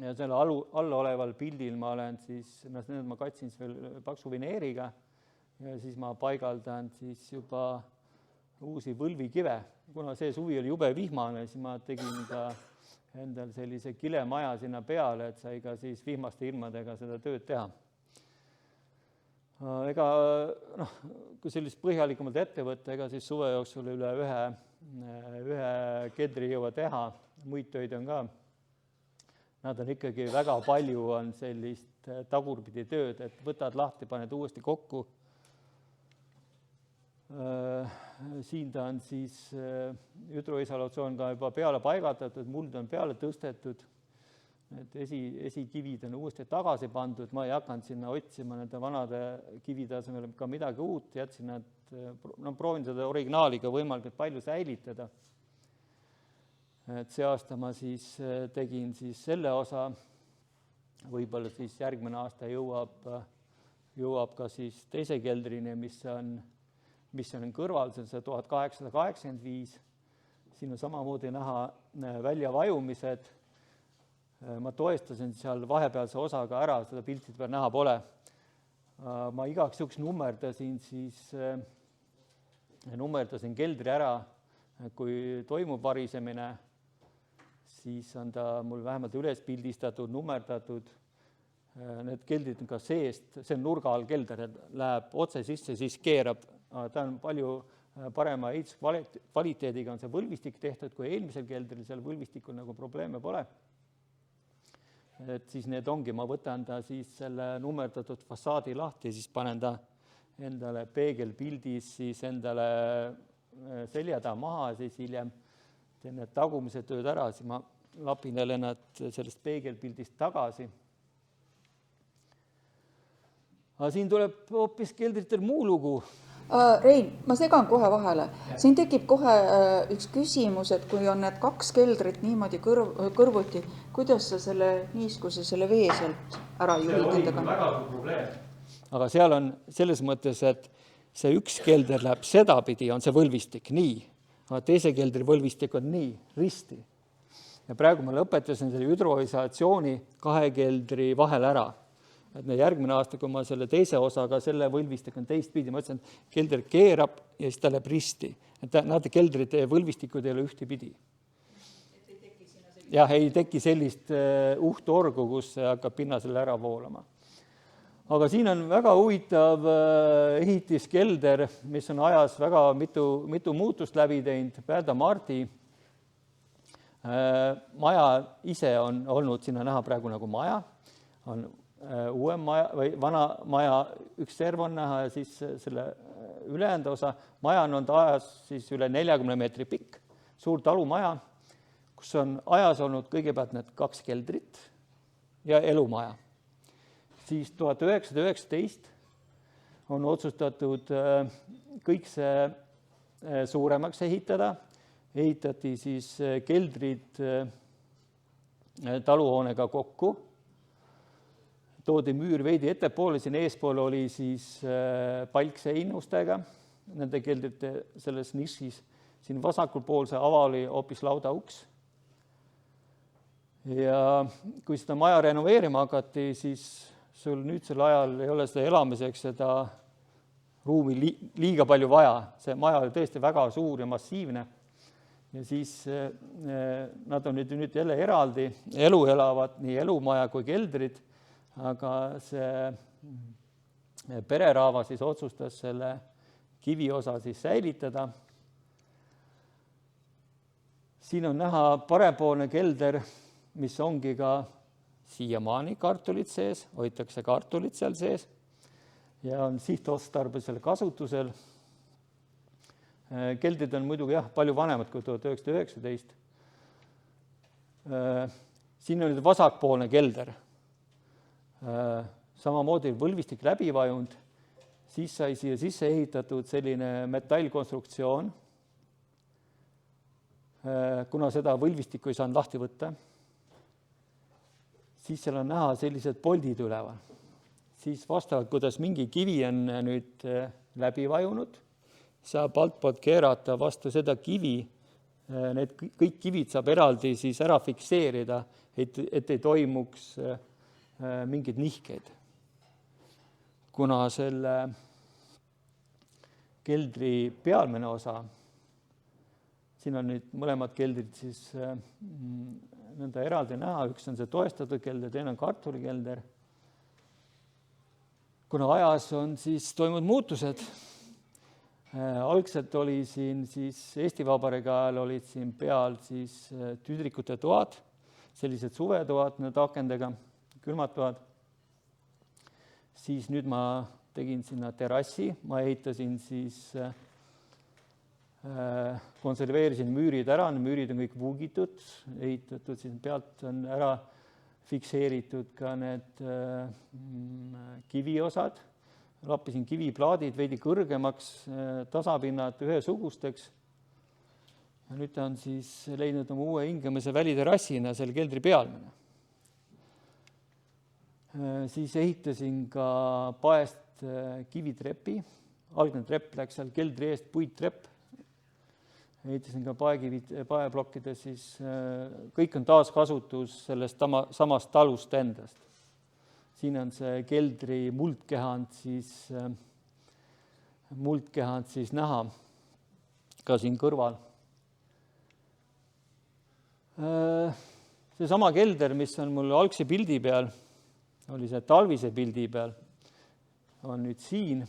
ja selle all oleval pildil ma olen siis, need ma katsin veel paksu vineeriga ja siis ma paigaldan siis juba uusi võlvikive. Kuna see suvi oli jube vihmane, siis ma tegin ka endal sellise kilemaja sinna peale, et sai ka siis vihmaste ilmadega seda tööd teha. Ega, kui sellist põhjalikumalt ette võtta, ega siis suve jooksul üle ühe keldri jõua teha, muid töid on ka. Nad on ikkagi väga palju on sellist tagurpidi tööd, et võtad lahti, paned uuesti kokku. Siin ta on siis hüdroisolatsioon ka juba peale paigaldatud, muld on peale tõstetud, et esikivid on uuesti tagasi pandud, ma ei hakanud sinna otsima nende vanade kivide asemel ka midagi uut, jätsin nad, proovin seda originaaliga võimalikult palju säilitada. Et see aasta ma siis tegin siis selle osa, võib-olla siis järgmine aasta jõuab ka siis teise keldrini, mis on kõrval, see on see 1885. Siin on samamoodi näha väljavajumised. Ma toestasin seal vahepealse osaga ära, seda piltide peal näha pole. Ma igaks juhuks nummerdasin keldri ära kui toimub varisemine, siis on ta mul vähemalt üles pildistatud, nummerdatud. Need keldrid on ka seest, see on nurga all kelder, läheb otse sisse, siis keerab. Ta on palju parema ehituskvaliteediga, on see võlvistik tehtud, kui eelmisel keldril, seal võlvistikul nagu probleeme pole. Et siis need ongi, ma võtan ta siis selle nummerdatud fassaadi lahti, siis panen ta endale peegelpildis, siis endale selja taha maha, siis hiljem teen need tagumised tööd ära, siis ma lapin jälle nad sellest peegelpildist tagasi. Aga siin tuleb hoopis keldritel muu lugu. Rein, ma segan kohe vahele. Siin tekib kohe üks küsimus, et kui on need 2 keldrit niimoodi kõrvuti, kuidas sa selle niiskuse, selle vee sealt ära juhid endaga? Väga suur probleem. Aga seal on selles mõttes, et see üks kelder läheb sedapidi, on see võlvistik nii, aga teise keldri võlvistik on nii, risti. Ja praegu ma lõpetasin selle hüdroisolatsiooni 2 keldri vahel ära. Et järgmine aasta, kui ma selle teise osaga, selle võlvistik on teistpidi, ma ütlesin, et kelder keerab ja siis ta läheb risti. Et näete, keldrite võlvistikud ei ole ühtepidi. Jah, ei teki sellist uhtorgu, kus see hakkab pinnasele ära voolama. Aga siin on väga huvitav ehitiskelder, mis on ajas väga mitu muutust läbi teinud. Pärda Mardi maja ise on olnud, siin on näha praegu nagu maja, on uue maja või vana maja üks serv on näha ja siis selle ülejäänud osa. Maja on ajas siis üle 40 meetri pikk, suur talumaja, kus on ajas olnud kõigepealt need 2 keldrit ja elumaja. Siis 1919 on otsustatud kõik see suuremaks ehitada. Ehitati siis keldrid taluhoonega kokku. Toodi müür veidi ettepoole, siin eespool oli siis palkseinustega, nende keldrite selles nišis. Siin vasakul pool see ava oli hoopis laudauks. Ja kui seda maja renoveerima hakati, siis sul nüüdsel ajal ei ole seda elamiseks seda ruumi liiga palju vaja. See maja oli tõesti väga suur ja massiivne. Ja siis nad on nüüd jälle eraldi, elu elavad nii elumaja kui keldrid. Aga see pereraava siis otsustas selle kiviosa siis säilitada. Siin on näha parempoolne kelder, mis ongi ka siiamaani kartulit sees, hoitakse kartulit seal sees ja on sihtotstarbesel kasutusel. Keldrid on muidugi palju vanemad kui 1919. Siin on nüüd vasakpoolne kelder. Samamoodi võlvistik läbi vajunud, siis sai siia sisse ehitatud selline metallkonstruktsioon, kuna seda võlvistikku ei saanud lahti võtta, siis seal on näha sellised poldid üleval. Siis vastavalt, kuidas mingi kivi on nüüd läbi vajunud, saab altpoolt keerata vastu seda kivi, need kõik kivid saab eraldi siis ära fikseerida, et ei toimuks mingeid nihkeid. Kuna selle keldri pealmine osa, siin on nüüd mõlemad keldrid siis nõnda eraldi näha, üks on see toestatud kelder, teine on kartulikelder. Kuna ajas on siis toimunud muutused, algselt oli siin siis Eesti Vabariigi ajal olid siin peal siis tüdrikute toad, sellised suvetoad need akendega, külmatoad. Siis nüüd ma tegin sinna terassi, ma ehitasin siis, konserveerisin müürid ära, müürid on kõik vuugitud, ehitatud, siis pealt on ära fikseeritud ka need kiviosad, lappisin kiviplaadid veidi kõrgemaks, tasapinnad ühesugusteks. Ja nüüd on siis leidnud oma uue hingamise väliterassina selle keldri pealmine. Siis ehitasin ka paest kivitrepi, algne trepp läks seal keldri eest, puittrepp. Ehitasin ka paeblokkides, siis kõik on taaskasutus sellest samast talust endast. Siin on see keldri muldkehand siis näha ka siin kõrval. Seesama kelder, mis on mul algse pildi peal, oli see talvise pildi peal, on nüüd siin.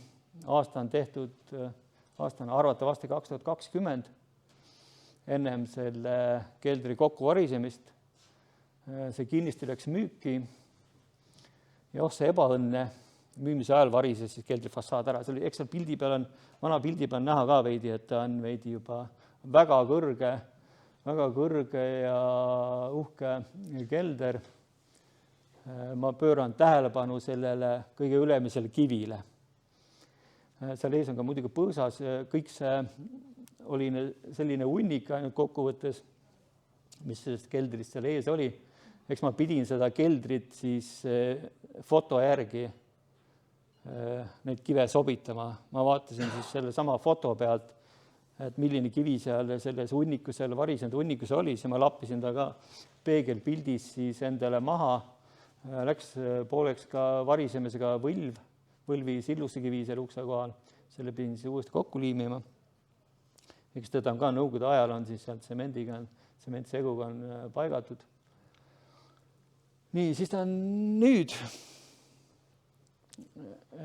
Aasta on tehtud, aasta on arvatavasti 2020, ennem selle keldri kokkuvarisemist. See kinnistu läks müüki ja see ebaõnne müümise ajal varises siis keldri fassaad ära. Eks seal pildi peal on, vana pildi peal on näha ka veidi, et ta on veidi juba väga kõrge ja uhke kelder. Ma pööran tähelepanu sellele kõige ülemisele kivile. Seal ees on ka muidugi põõsas, kõik see oli selline hunnik ainult kokkuvõttes, mis sellest keldrist seal ees oli. Eks ma pidin seda keldrit siis foto järgi neid kive sobitama. Ma vaatasin siis selle sama foto pealt, et milline kivi seal selles hunnikus, seal varisenud hunnikus oli, siis ma lappisin ta ka peegelpildis siis endale maha. Läks pooleks ka varisemisega võlvi sillusekivi selle ukse kohal. Selle pidin siis uuesti kokku liimima. Eks teda on ka nõukogude ajal on siis sealt sementseguga on paigatud. Nii, siis ta on nüüd.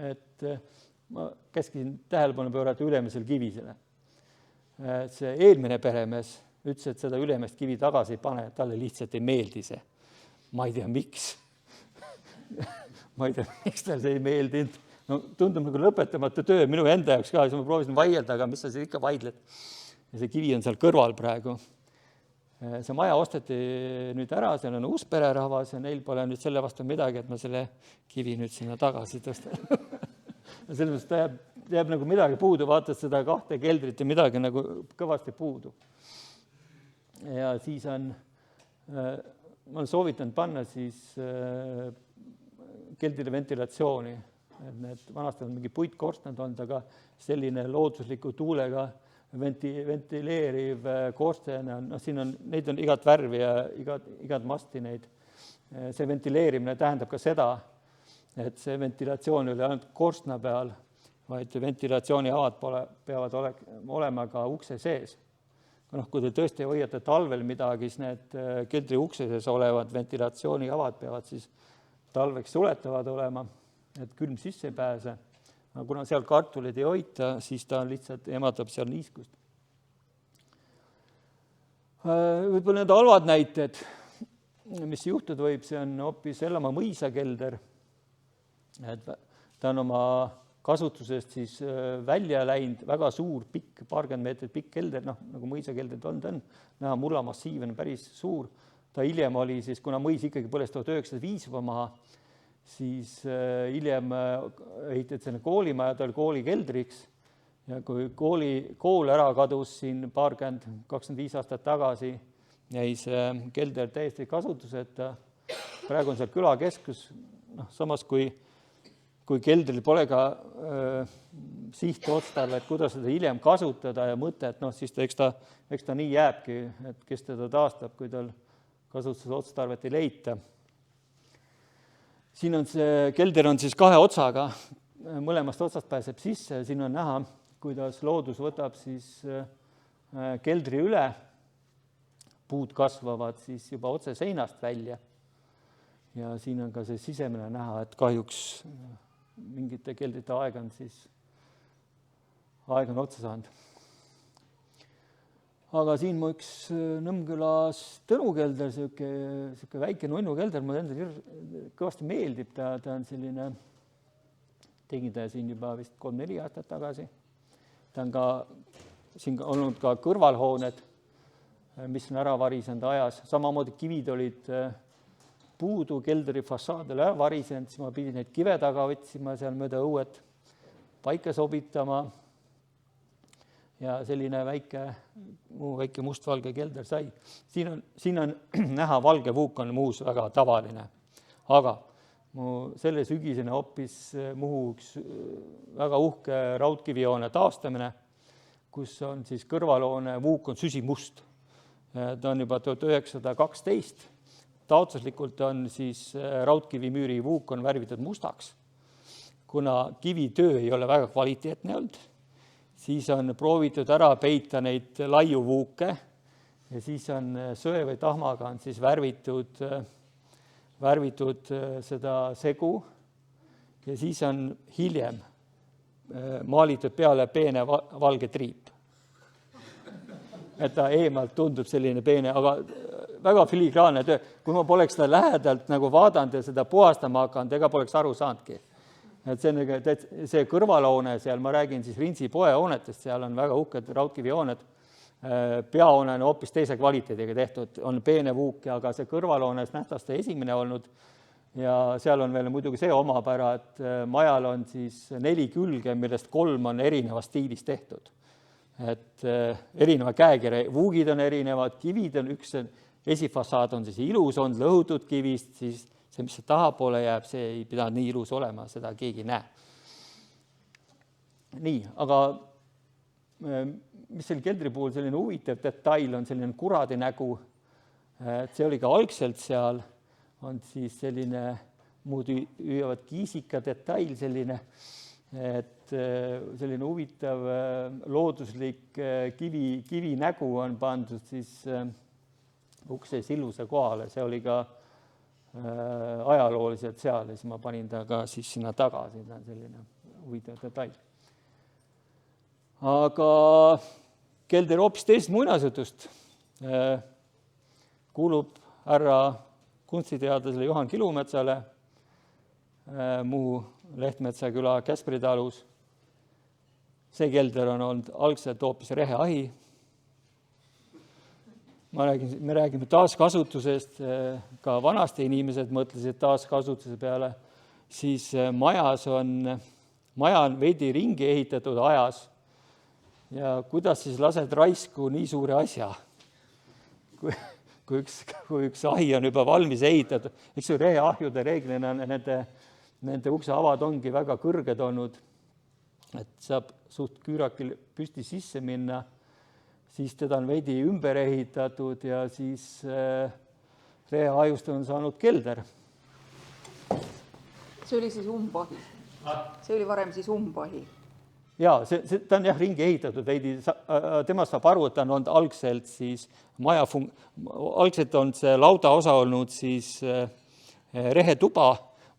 Et ma käskisin tähelepanu pöörata ülemisel kivisele. See eelmine peremees ütles, et seda ülemist kivi tagasi ei pane, talle lihtsalt ei meeldi see. Ma ei tea, miks. Ma ei tea, miks tal see ei meeldinud. No, tundub nagu lõpetamata töö minu enda jaoks ka, siis ma proovisin vaielda, aga mis sa siin ikka vaidled. Ja see kivi on seal kõrval praegu. See maja osteti nüüd ära, seal on uus pererahvas ja neil pole nüüd selle vastu midagi, et ma selle kivi nüüd sinna tagasi tõstan. Selles mõttes ta jääb nagu midagi puudu, vaatad seda kahte keldrit ja midagi nagu kõvasti puudu. Ja siis on, ma olen soovitanud panna siis keldrile ventilatsiooni. Et need vanasti on mingi puitkorstnad olnud, aga selline loodusliku tuulega ventileeriv korsten, no siin on, neid on igat värvi ja igat masti neid. See ventileerimine tähendab ka seda, et see ventilatsioon ei ole ainult korstna peal, vaid ventilatsiooniavad peavad olema ka ukse sees. Kui te tõesti hoiate talvel midagi, siis need keldri ukse sees olevad ventilatsiooniavad peavad siis talveks suletavad olema, et külm sisse ei pääse. Aga kuna seal kartuleid ei hoita, siis ta lihtsalt emadab seal niiskust. Võib-olla need halvad näited, mis juhtud võib, see on hoopis Ellamaa mõisa kelder. Ta on oma kasutusest siis välja läinud, väga suur, pikk, paarkümmend meetrit pikk kelder, nagu mõisa kelder on, näha mulla massiiv on päris suur. Ta hiljem oli siis, kuna mõis ikkagi põles 1905 juba maha, siis hiljem ehitati selle koolimaja, ta oli kooli keldriks ja kui kool ära kadus siin 25 aastat tagasi, jäi see kelder täiesti kasutuseta. Praegu on seal külakeskus, samas kui keldril pole ka sihtotstarve, et kuidas seda hiljem kasutada ja mõte, et siis eks ta nii jääbki, et kes teda taastab, kui tal kasutusotstarvet ei leita. Siin on see kelder on siis kahe otsaga, mõlemast otsast pääseb sisse, siin on näha, kuidas loodus võtab siis keldri üle, puud kasvavad siis juba otse seinast välja ja siin on ka see sisemine näha, et kahjuks mingite keldrite aeg on otsa saanud. Aga siin mu üks Nõmmkülas Tõnukelder, selline väike nunnukelder, mulle endale kõvasti meeldib, ta on selline, tegin ta siin juba vist 3-4 aastat tagasi. Ta on ka siin olnud ka kõrvalhooned, mis on ära varisenud ajas. Samamoodi kivid olid puudu, keldri fassaadele ära varisenud, siis ma pidin neid kive taga võtsima seal mööda õuet, paika sobitama. Ja selline väike mustvalge kelder sai. Siin on näha valge vuuk on muus väga tavaline. Aga selle sügisene hoopis Muhu üks väga uhke raudkivijoone taastamine, kus on siis kõrvalhoone vuuk on süsimust. Ta on juba 1912. Taotluslikult on siis raudkivimüüri vuuk on värvitud mustaks. Kuna kivitöö ei ole väga kvaliteetne olnud, siis on proovitud ära peita neid laiu vuuke ja siis on söe või tahmaga on siis värvitud seda segu ja siis on hiljem maalitud peale peene valge triip. Et ta eemalt tundub selline peene, aga väga filigraanne töö. Kui ma poleks seda lähedalt nagu vaadanud ja seda puhastama hakanud, ega poleks aru saanudki. Et see kõrvalhoone seal, ma räägin siis Rintsi poe hoonetest, seal on väga uhked raudkivihooned, peahoone on hoopis teise kvaliteediga tehtud, on peene vuuk, aga see kõrvalhoones nähtavasti esimene olnud ja seal on veel muidugi see omapära, et majal on siis 4 külge, millest 3 on erineva stiilis tehtud. Et erineva käekirja, vuugid on erinevad, kivid on üks, esifassaad on siis ilus, on lõhutud kivist, siis see, mis tahapoole jääb, see ei pidanud nii ilus olema, seda keegi ei näe. Nii, aga mis selle keldri puhul selline huvitav detail on selline kuradi nägu, et see oli ka algselt seal, on siis selline muud hüüavad kiisika detail selline, et selline huvitav looduslik kivi nägu on pandud siis ukse silluse kohale, see oli ka ajalooliselt seal ja siis ma panin ta ka siis sinna taga, siin on selline huvitav detail. Aga kelder hoopis teisest muinasjutust kuulub härra kunstiteadlasele Juhan Kilumetsale Muhu Lehtmetsa küla Käspri talus. See kelder on olnud algselt hoopis reheahi. Me räägime taaskasutusest, ka vanasti inimesed mõtlesid taaskasutuse peale, siis maja on veidi ringi ehitatud ajas ja kuidas siis lased raisku nii suure asja, kui üks ahi on juba valmis ehitatud. Eks ju reheahjude reeglina nende ukseavad ongi väga kõrged olnud, et saab suht küürakil püsti sisse minna, siis teda on veidi ümber ehitatud ja siis reheahjust on saanud kelder. See oli siis umbahi. See oli varem siis umbahi. Jaa, ta on jah ringi ehitatud veidi, temast saab aru, et ta on olnud algselt siis algselt on see lauda osa olnud siis rehetuba,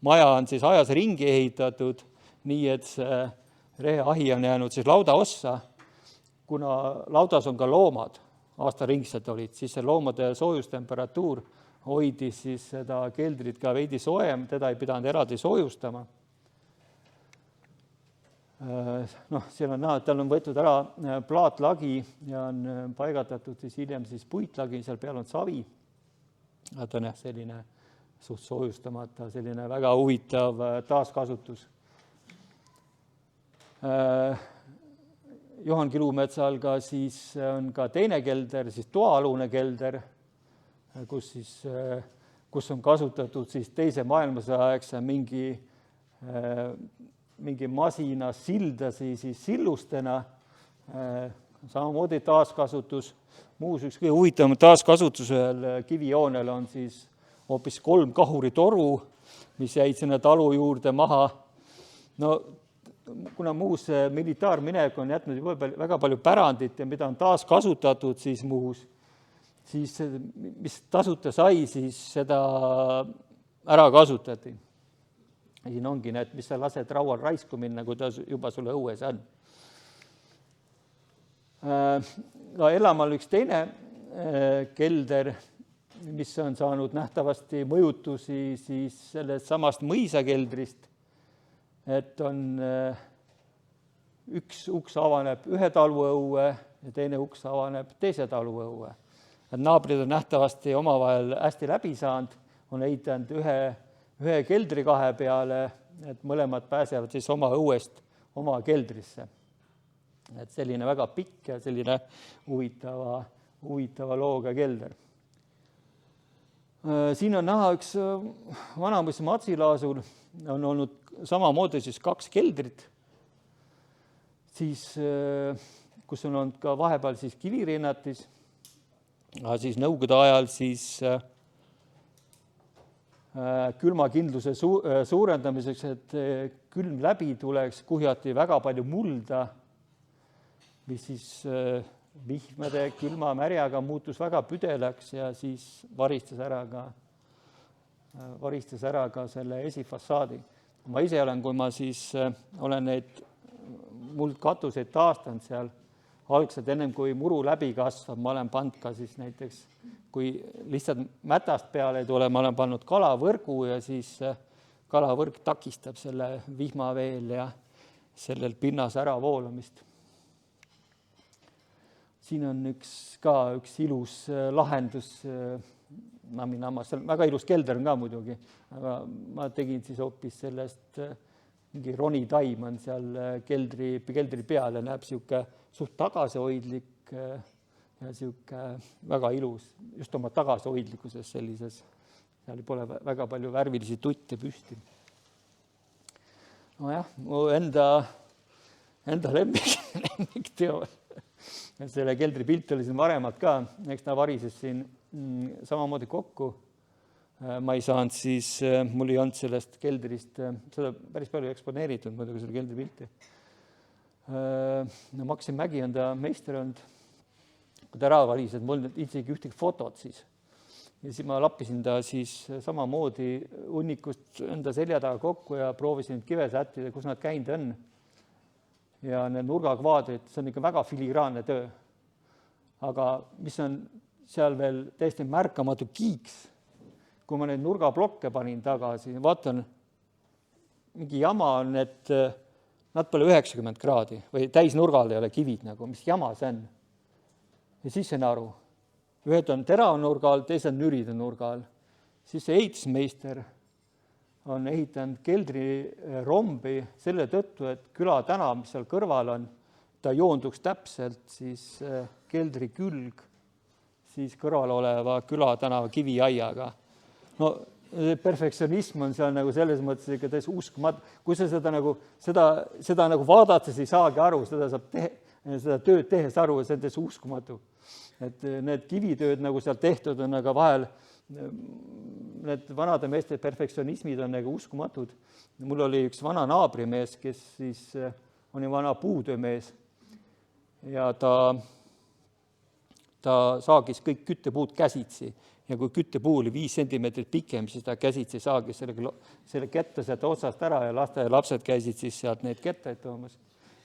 maja on siis ajas ringi ehitatud, nii et see reheahi on jäänud siis lauda ossa, kuna laudas on ka loomad, aastaringselt olid, siis see loomade soojustemperatuur hoidis siis seda keldrit ka veidi soojem, teda ei pidanud eraldi soojustama. Seal on näha, et tal on võetud ära plaatlagi ja on paigatatud siis hiljem siis puitlagi, seal peal on savi. Ta on selline suht soojustamata, selline väga huvitav taaskasutus. Juhan Kilumetsal ka siis on ka teine kelder, siis toaalune kelder, kus on kasutatud siis teise maailmasõja aegse mingi masina sildasi siis sillustena, samamoodi taaskasutus. Muus üks kõige huvitavam taaskasutus ühel kivijoonel on siis hoopis 3 kahuritoru, mis jäid sinna talu juurde maha. No, kuna muus militaarminevik on jätnud juba väga palju pärandit ja mida on taaskasutatud siis muus, siis mis tasuta sai, siis seda ära kasutati. Ja siin ongi need, mis sa lased raual raisku minna, kui ta juba sulle õues on. Ka Ellamaal üks teine kelder, mis on saanud nähtavasti mõjutusi siis sellest samast mõisakeldrist, et on üks uks avaneb ühe taluõue ja teine uks avaneb teise taluõue. Et naabrid on nähtavasti omavahel hästi läbi saanud, on ehitanud ühe keldri kahe peale, et mõlemad pääsevad siis oma õuest oma keldrisse. Et selline väga pikk ja selline huvitava looga kelder. Siin on näha üks Vanamõisa Matsilaasul on olnud samamoodi siis 2 keldrit, siis, kus on olnud ka vahepeal siis kivirinnatis, aga siis nõukogude ajal siis külmakindluse suurendamiseks, et külm läbi tuleks, kuhjati väga palju mulda, mis siis vihmade külma märjaga muutus väga püdelaks ja siis varistas ära ka selle esifassaadi. Ma ise olen, kui ma siis olen neid muldkatuseid taastanud seal algselt ennem kui muru läbi kasvab, ma olen pannud ka siis näiteks, kui lihtsalt mätast peale ei tule, ma olen pannud kalavõrgu ja siis kalavõrk takistab selle vihmaveel ja sellel pinnas ära voolamist. Siin on üks ilus lahendus Naminammas, väga ilus kelder on ka muidugi, aga ma tegin siis hoopis sellest mingi ronitaim on seal keldri peal ja näeb siuke suht tagasihoidlik ja siuke väga ilus, just oma tagasihoidlikkuses sellises, seal pole väga palju värvilisi tutte püsti. Nojah, mu enda lemmik teo. Selle keldri pilt oli siin varemalt ka, eks ta varises siin samamoodi kokku. Ma ei saanud siis, mul ei olnud sellest keldrist, seda päris palju eksponeeritud muidugi selle keldri pilti. Maksim Mägi on ta meister olnud, kui ta ära varises, mul nüüd isegi ühtegi fotot siis. Ja siis ma lappisin ta siis samamoodi hunnikust enda selja taga kokku ja proovisin kive sättida, kus nad käinud on. Ja need nurgakvaadrid, see on ikka väga filigraanne töö. Aga mis on seal veel täiesti märkamatu kiiks, kui ma neid nurgablokke panin tagasi, vaatan, mingi jama on, et nad pole 90 kraadi või täisnurgal ei ole kivid, nagu, mis jama see on. Ja siis sain aru, ühed on teravnurgal, teised nüride nurgal. Siis see ehitusmeister on ehitanud keldri rombi selle tõttu, et külatänav, mis seal kõrval on, ta joonduks täpselt siis keldri külg siis kõrval oleva külatänava kiviaiaga. No perfektsionism on seal nagu selles mõttes ikka täis uskumatu. Kui sa seda nagu vaadates ei saagi aru, seda tööd tehes aru, see on täis uskumatu. Et need kivitööd nagu seal tehtud on, aga vahel need vanade meeste perfektsionismid on nagu uskumatud. Mul oli üks vana naabrimees, kes siis oli vana puutöömees ja ta saagis kõik küttepuud käsitsi ja kui küttepuu oli 5 sentimeetrit pikem, siis ta käsitsi saagis selle kette sealt otsast ära ja lapsed käisid siis sealt neid kettaid toomas.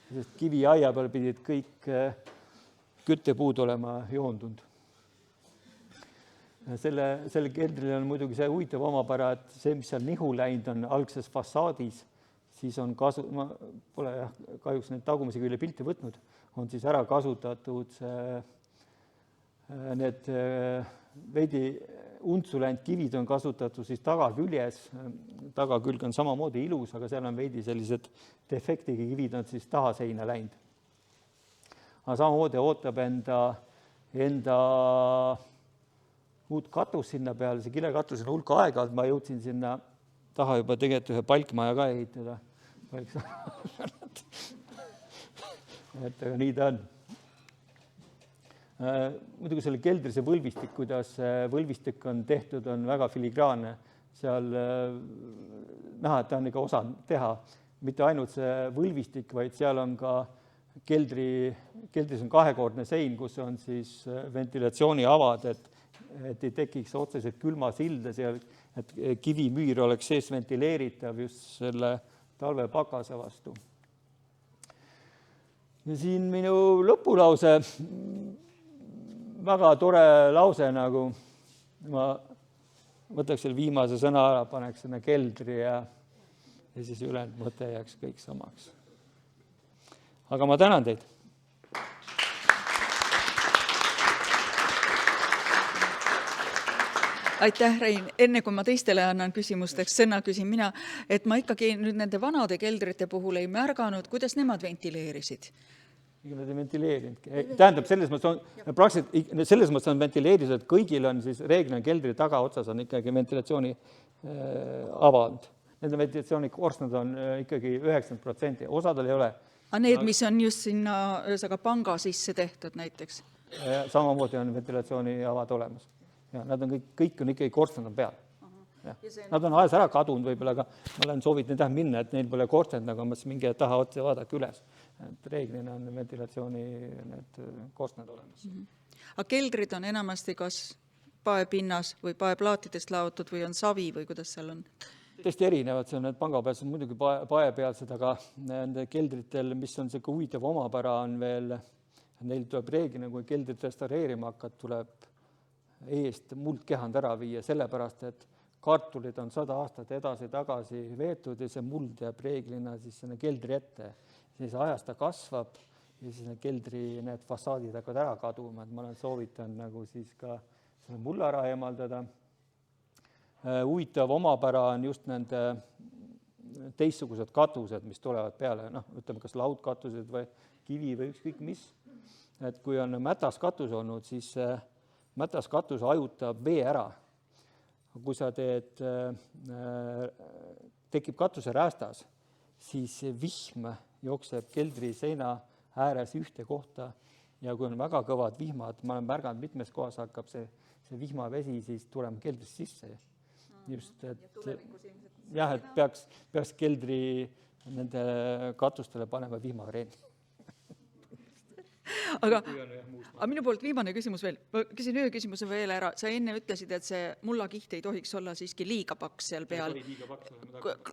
Sest kiviaia peal pidid kõik küttepuud olema joondunud. Selle keldril on muidugi see huvitav omapära, et see, mis seal nihu läinud on algses fassaadis, siis on ma pole kahjuks neid tagumisi külje pilti võtnud, on siis ära kasutatud need veidi untsu läinud kivid on kasutatud siis tagaküljes. Tagakülg on samamoodi ilus, aga seal on veidi sellised defektiga kivid on siis taha seina läinud. Aga samamoodi ootab enda uut katus sinna peale, see kilekatus on hulka aega, et ma jõudsin sinna taha juba tegelikult ühe palkmaja ka ehitada. Et aga nii ta on. Muidugi selle keldri see võlvistik, kuidas võlvistik on tehtud, on väga filigraanne. Seal näha, et ta on ikka osanud teha. Mitte ainult see võlvistik, vaid seal on ka keldris on 2-kordne sein, kus on siis ventilatsiooniavad, et ei tekiks otseselt külma silda seal, et kivimüür oleks sees ventileeritav just selle talvepakase vastu. Ja siin minu lõpulause, väga tore lause, nagu ma võtaks selle viimase sõna ära, paneks sinna keldri ja siis ülejäänud mõte jääks kõik samaks. Aga ma tänan teid. Aitäh, Rein. Enne kui ma teistele annan küsimusteks, sõna küsin mina, et ma ikkagi nüüd nende vanade keldrite puhul ei märganud, kuidas nemad ventileerisid. Nad ei ventileerinud. Tähendab, selles mõttes on ventileeritud, et kõigil on siis reeglina keldri tagaotsas on ikkagi ventilatsiooni avanud. Nende ventilatsiooni korstnad on ikkagi 90%, osadel ei ole. Aga need, mis on just sinna panga sisse tehtud näiteks? Samamoodi on ventilatsiooni avad olemas. Ja nad on kõik on ikkagi korstnad on peal. Nad on ajas ära kadunud võib-olla, aga ma olen soovinud neid minna, et neil pole korstnad, aga ma mingi taha otsa vaadake üles. et reeglina on ventilatsiooni need koosned olemas. Aga keldrid on enamasti kas paepinnas või paeplaatidest laotud või on savi või kuidas seal on? Tõesti erinevad, see on need pangapealsed muidugi paepealsed, aga nende keldritel, mis on selline huvitav omapära, on veel, neil tuleb reeglina, kui keldrit restaureerima hakkad, tuleb eest muldkehand ära viia, sellepärast, et kartulid on 100 aastat edasi-tagasi veetud ja see muld jääb reeglina siis selle keldri ette. Siis ajast ta kasvab ja siis need keldri need fassaadid hakkavad ära kaduma, et ma olen soovitan nagu siis ka selle mulla ära eemaldada. Huvitav omapära on just nende teistsugused katused, mis tulevad peale, ütleme kas laudkatused või kivi või ükskõik mis. Et kui on mätas katus olnud, siis mätas katus ajutab vee ära. Kui sa tekib katuse räästas, siis vihm jookseb keldri seina ääres ühte kohta ja kui on väga kõvad vihmad, ma olen märganud mitmes kohas hakkab see vihmavesi siis tulema keldrist sisse. Just, et peaks keldri nende katustele panema vihmavereeni. Aga minu poolt viimane küsimus veel. Ma küsin ühe küsimuse veel ära. Sa enne ütlesid, et see mullakiht ei tohiks olla siiski liiga paks seal peal.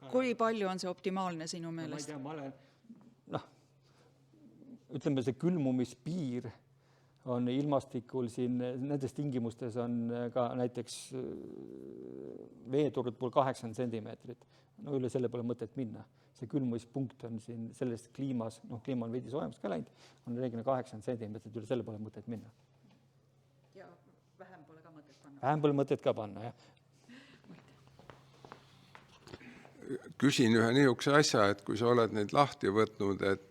Kui palju on see optimaalne sinu meelest? Ma olen, ütleme, see külmumispiir on ilmastikul siin, nendes tingimustes on ka näiteks veeturud pool 80 sentimeetrit. No üle selle pole mõtet minna. See külmumispunkt on siin selles kliimas, kliima on veidi soojemaks ka läinud, on reeglina 80 sentimeetrit, üle selle pole mõtet minna. Ja vähem pole ka mõtet panna. Vähem pole mõtet ka panna, jah. Küsin ühe niisuguse asja, et kui sa oled neid lahti võtnud, et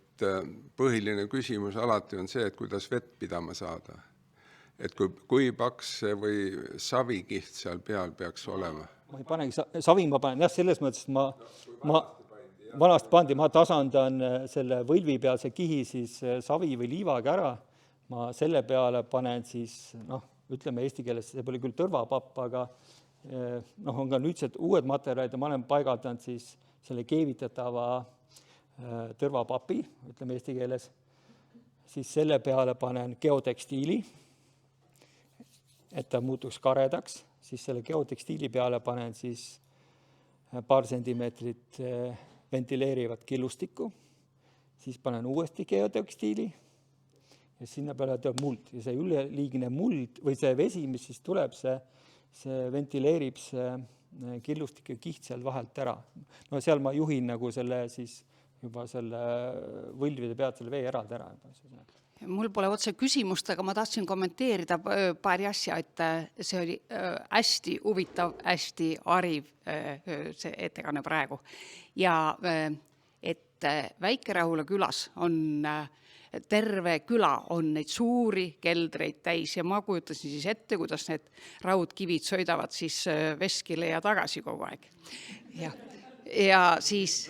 põhiline küsimus alati on see, et kuidas vett pidama saada. Et kui paks või savikiht seal peal peaks olema? Ma ei panegi, savi ma panen, jah, selles mõttes, et ma vanasti pandi, ma tasandan selle võlvi peal see kihi siis savi või liivaga ära, ma selle peale panen siis, ütleme eesti keeles, see pole küll tõrvapapp, aga on ka nüüdsed uued materjalid ja ma olen paigaldanud siis selle keevitatava tõrvapapi, ütleme eesti keeles, siis selle peale panen geotekstiili, et ta muutuks karedaks, siis selle geotekstiili peale panen siis paar sentimeetrit ventileerivat killustikku, siis panen uuesti geotekstiili ja sinna peale tuleb muld. Ja see üleliigne muld või see vesi, mis siis tuleb, see ventileerib see killustik ja kiht seal vahelt ära. Seal ma juhin nagu selle siis juba selle võlvide pealt selle vee eraldi ära. Mul pole otse küsimust, aga ma tahtsin kommenteerida paari asja, et see oli hästi huvitav, hästi hariv see ettekanne praegu. Ja et Väike-Rahula külas on terve küla on neid suuri keldreid täis ja ma kujutasin siis ette, kuidas need raudkivid sõidavad siis veskile ja tagasi kogu aeg. Ja siis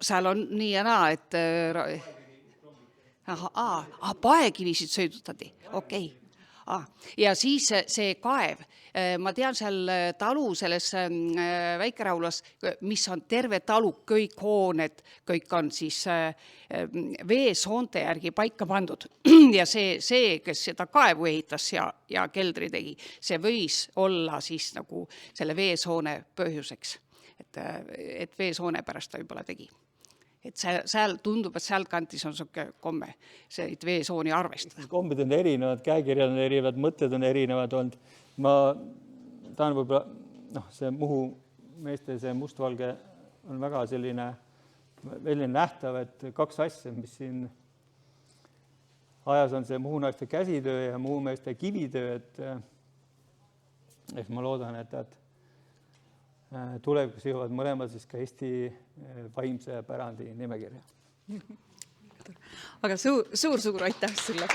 seal on nii ja naa, et paekivisid sõidutati, okei. Ja siis see kaev, ma tean seal talu selles Väike-Rahulas, mis on terve talu, kõik hooned, kõik on siis veesoonte järgi paika pandud. Ja see, kes seda kaevu ehitas ja keldri tegi, see võis olla siis nagu selle veesoone põhjuseks. Et veesoone pärast ta juba tegi. Et seal tundub, et seal kantis on selline komme, see veesooni arvestada. Kombed on erinevad, käekirjad on erinevad, mõtted on erinevad olnud. Ma tahan võib-olla, see Muhu meeste see mustvalge on väga selline nähtav, et kaks asja, mis siin ajas on see Muhu naiste käsitöö ja Muhu meeste kivitöö, et ma loodan, et tulevikus jõuavad mõlemad siis ka Eesti vaimse pärandi nimekirja. Aga suur aitäh sulle!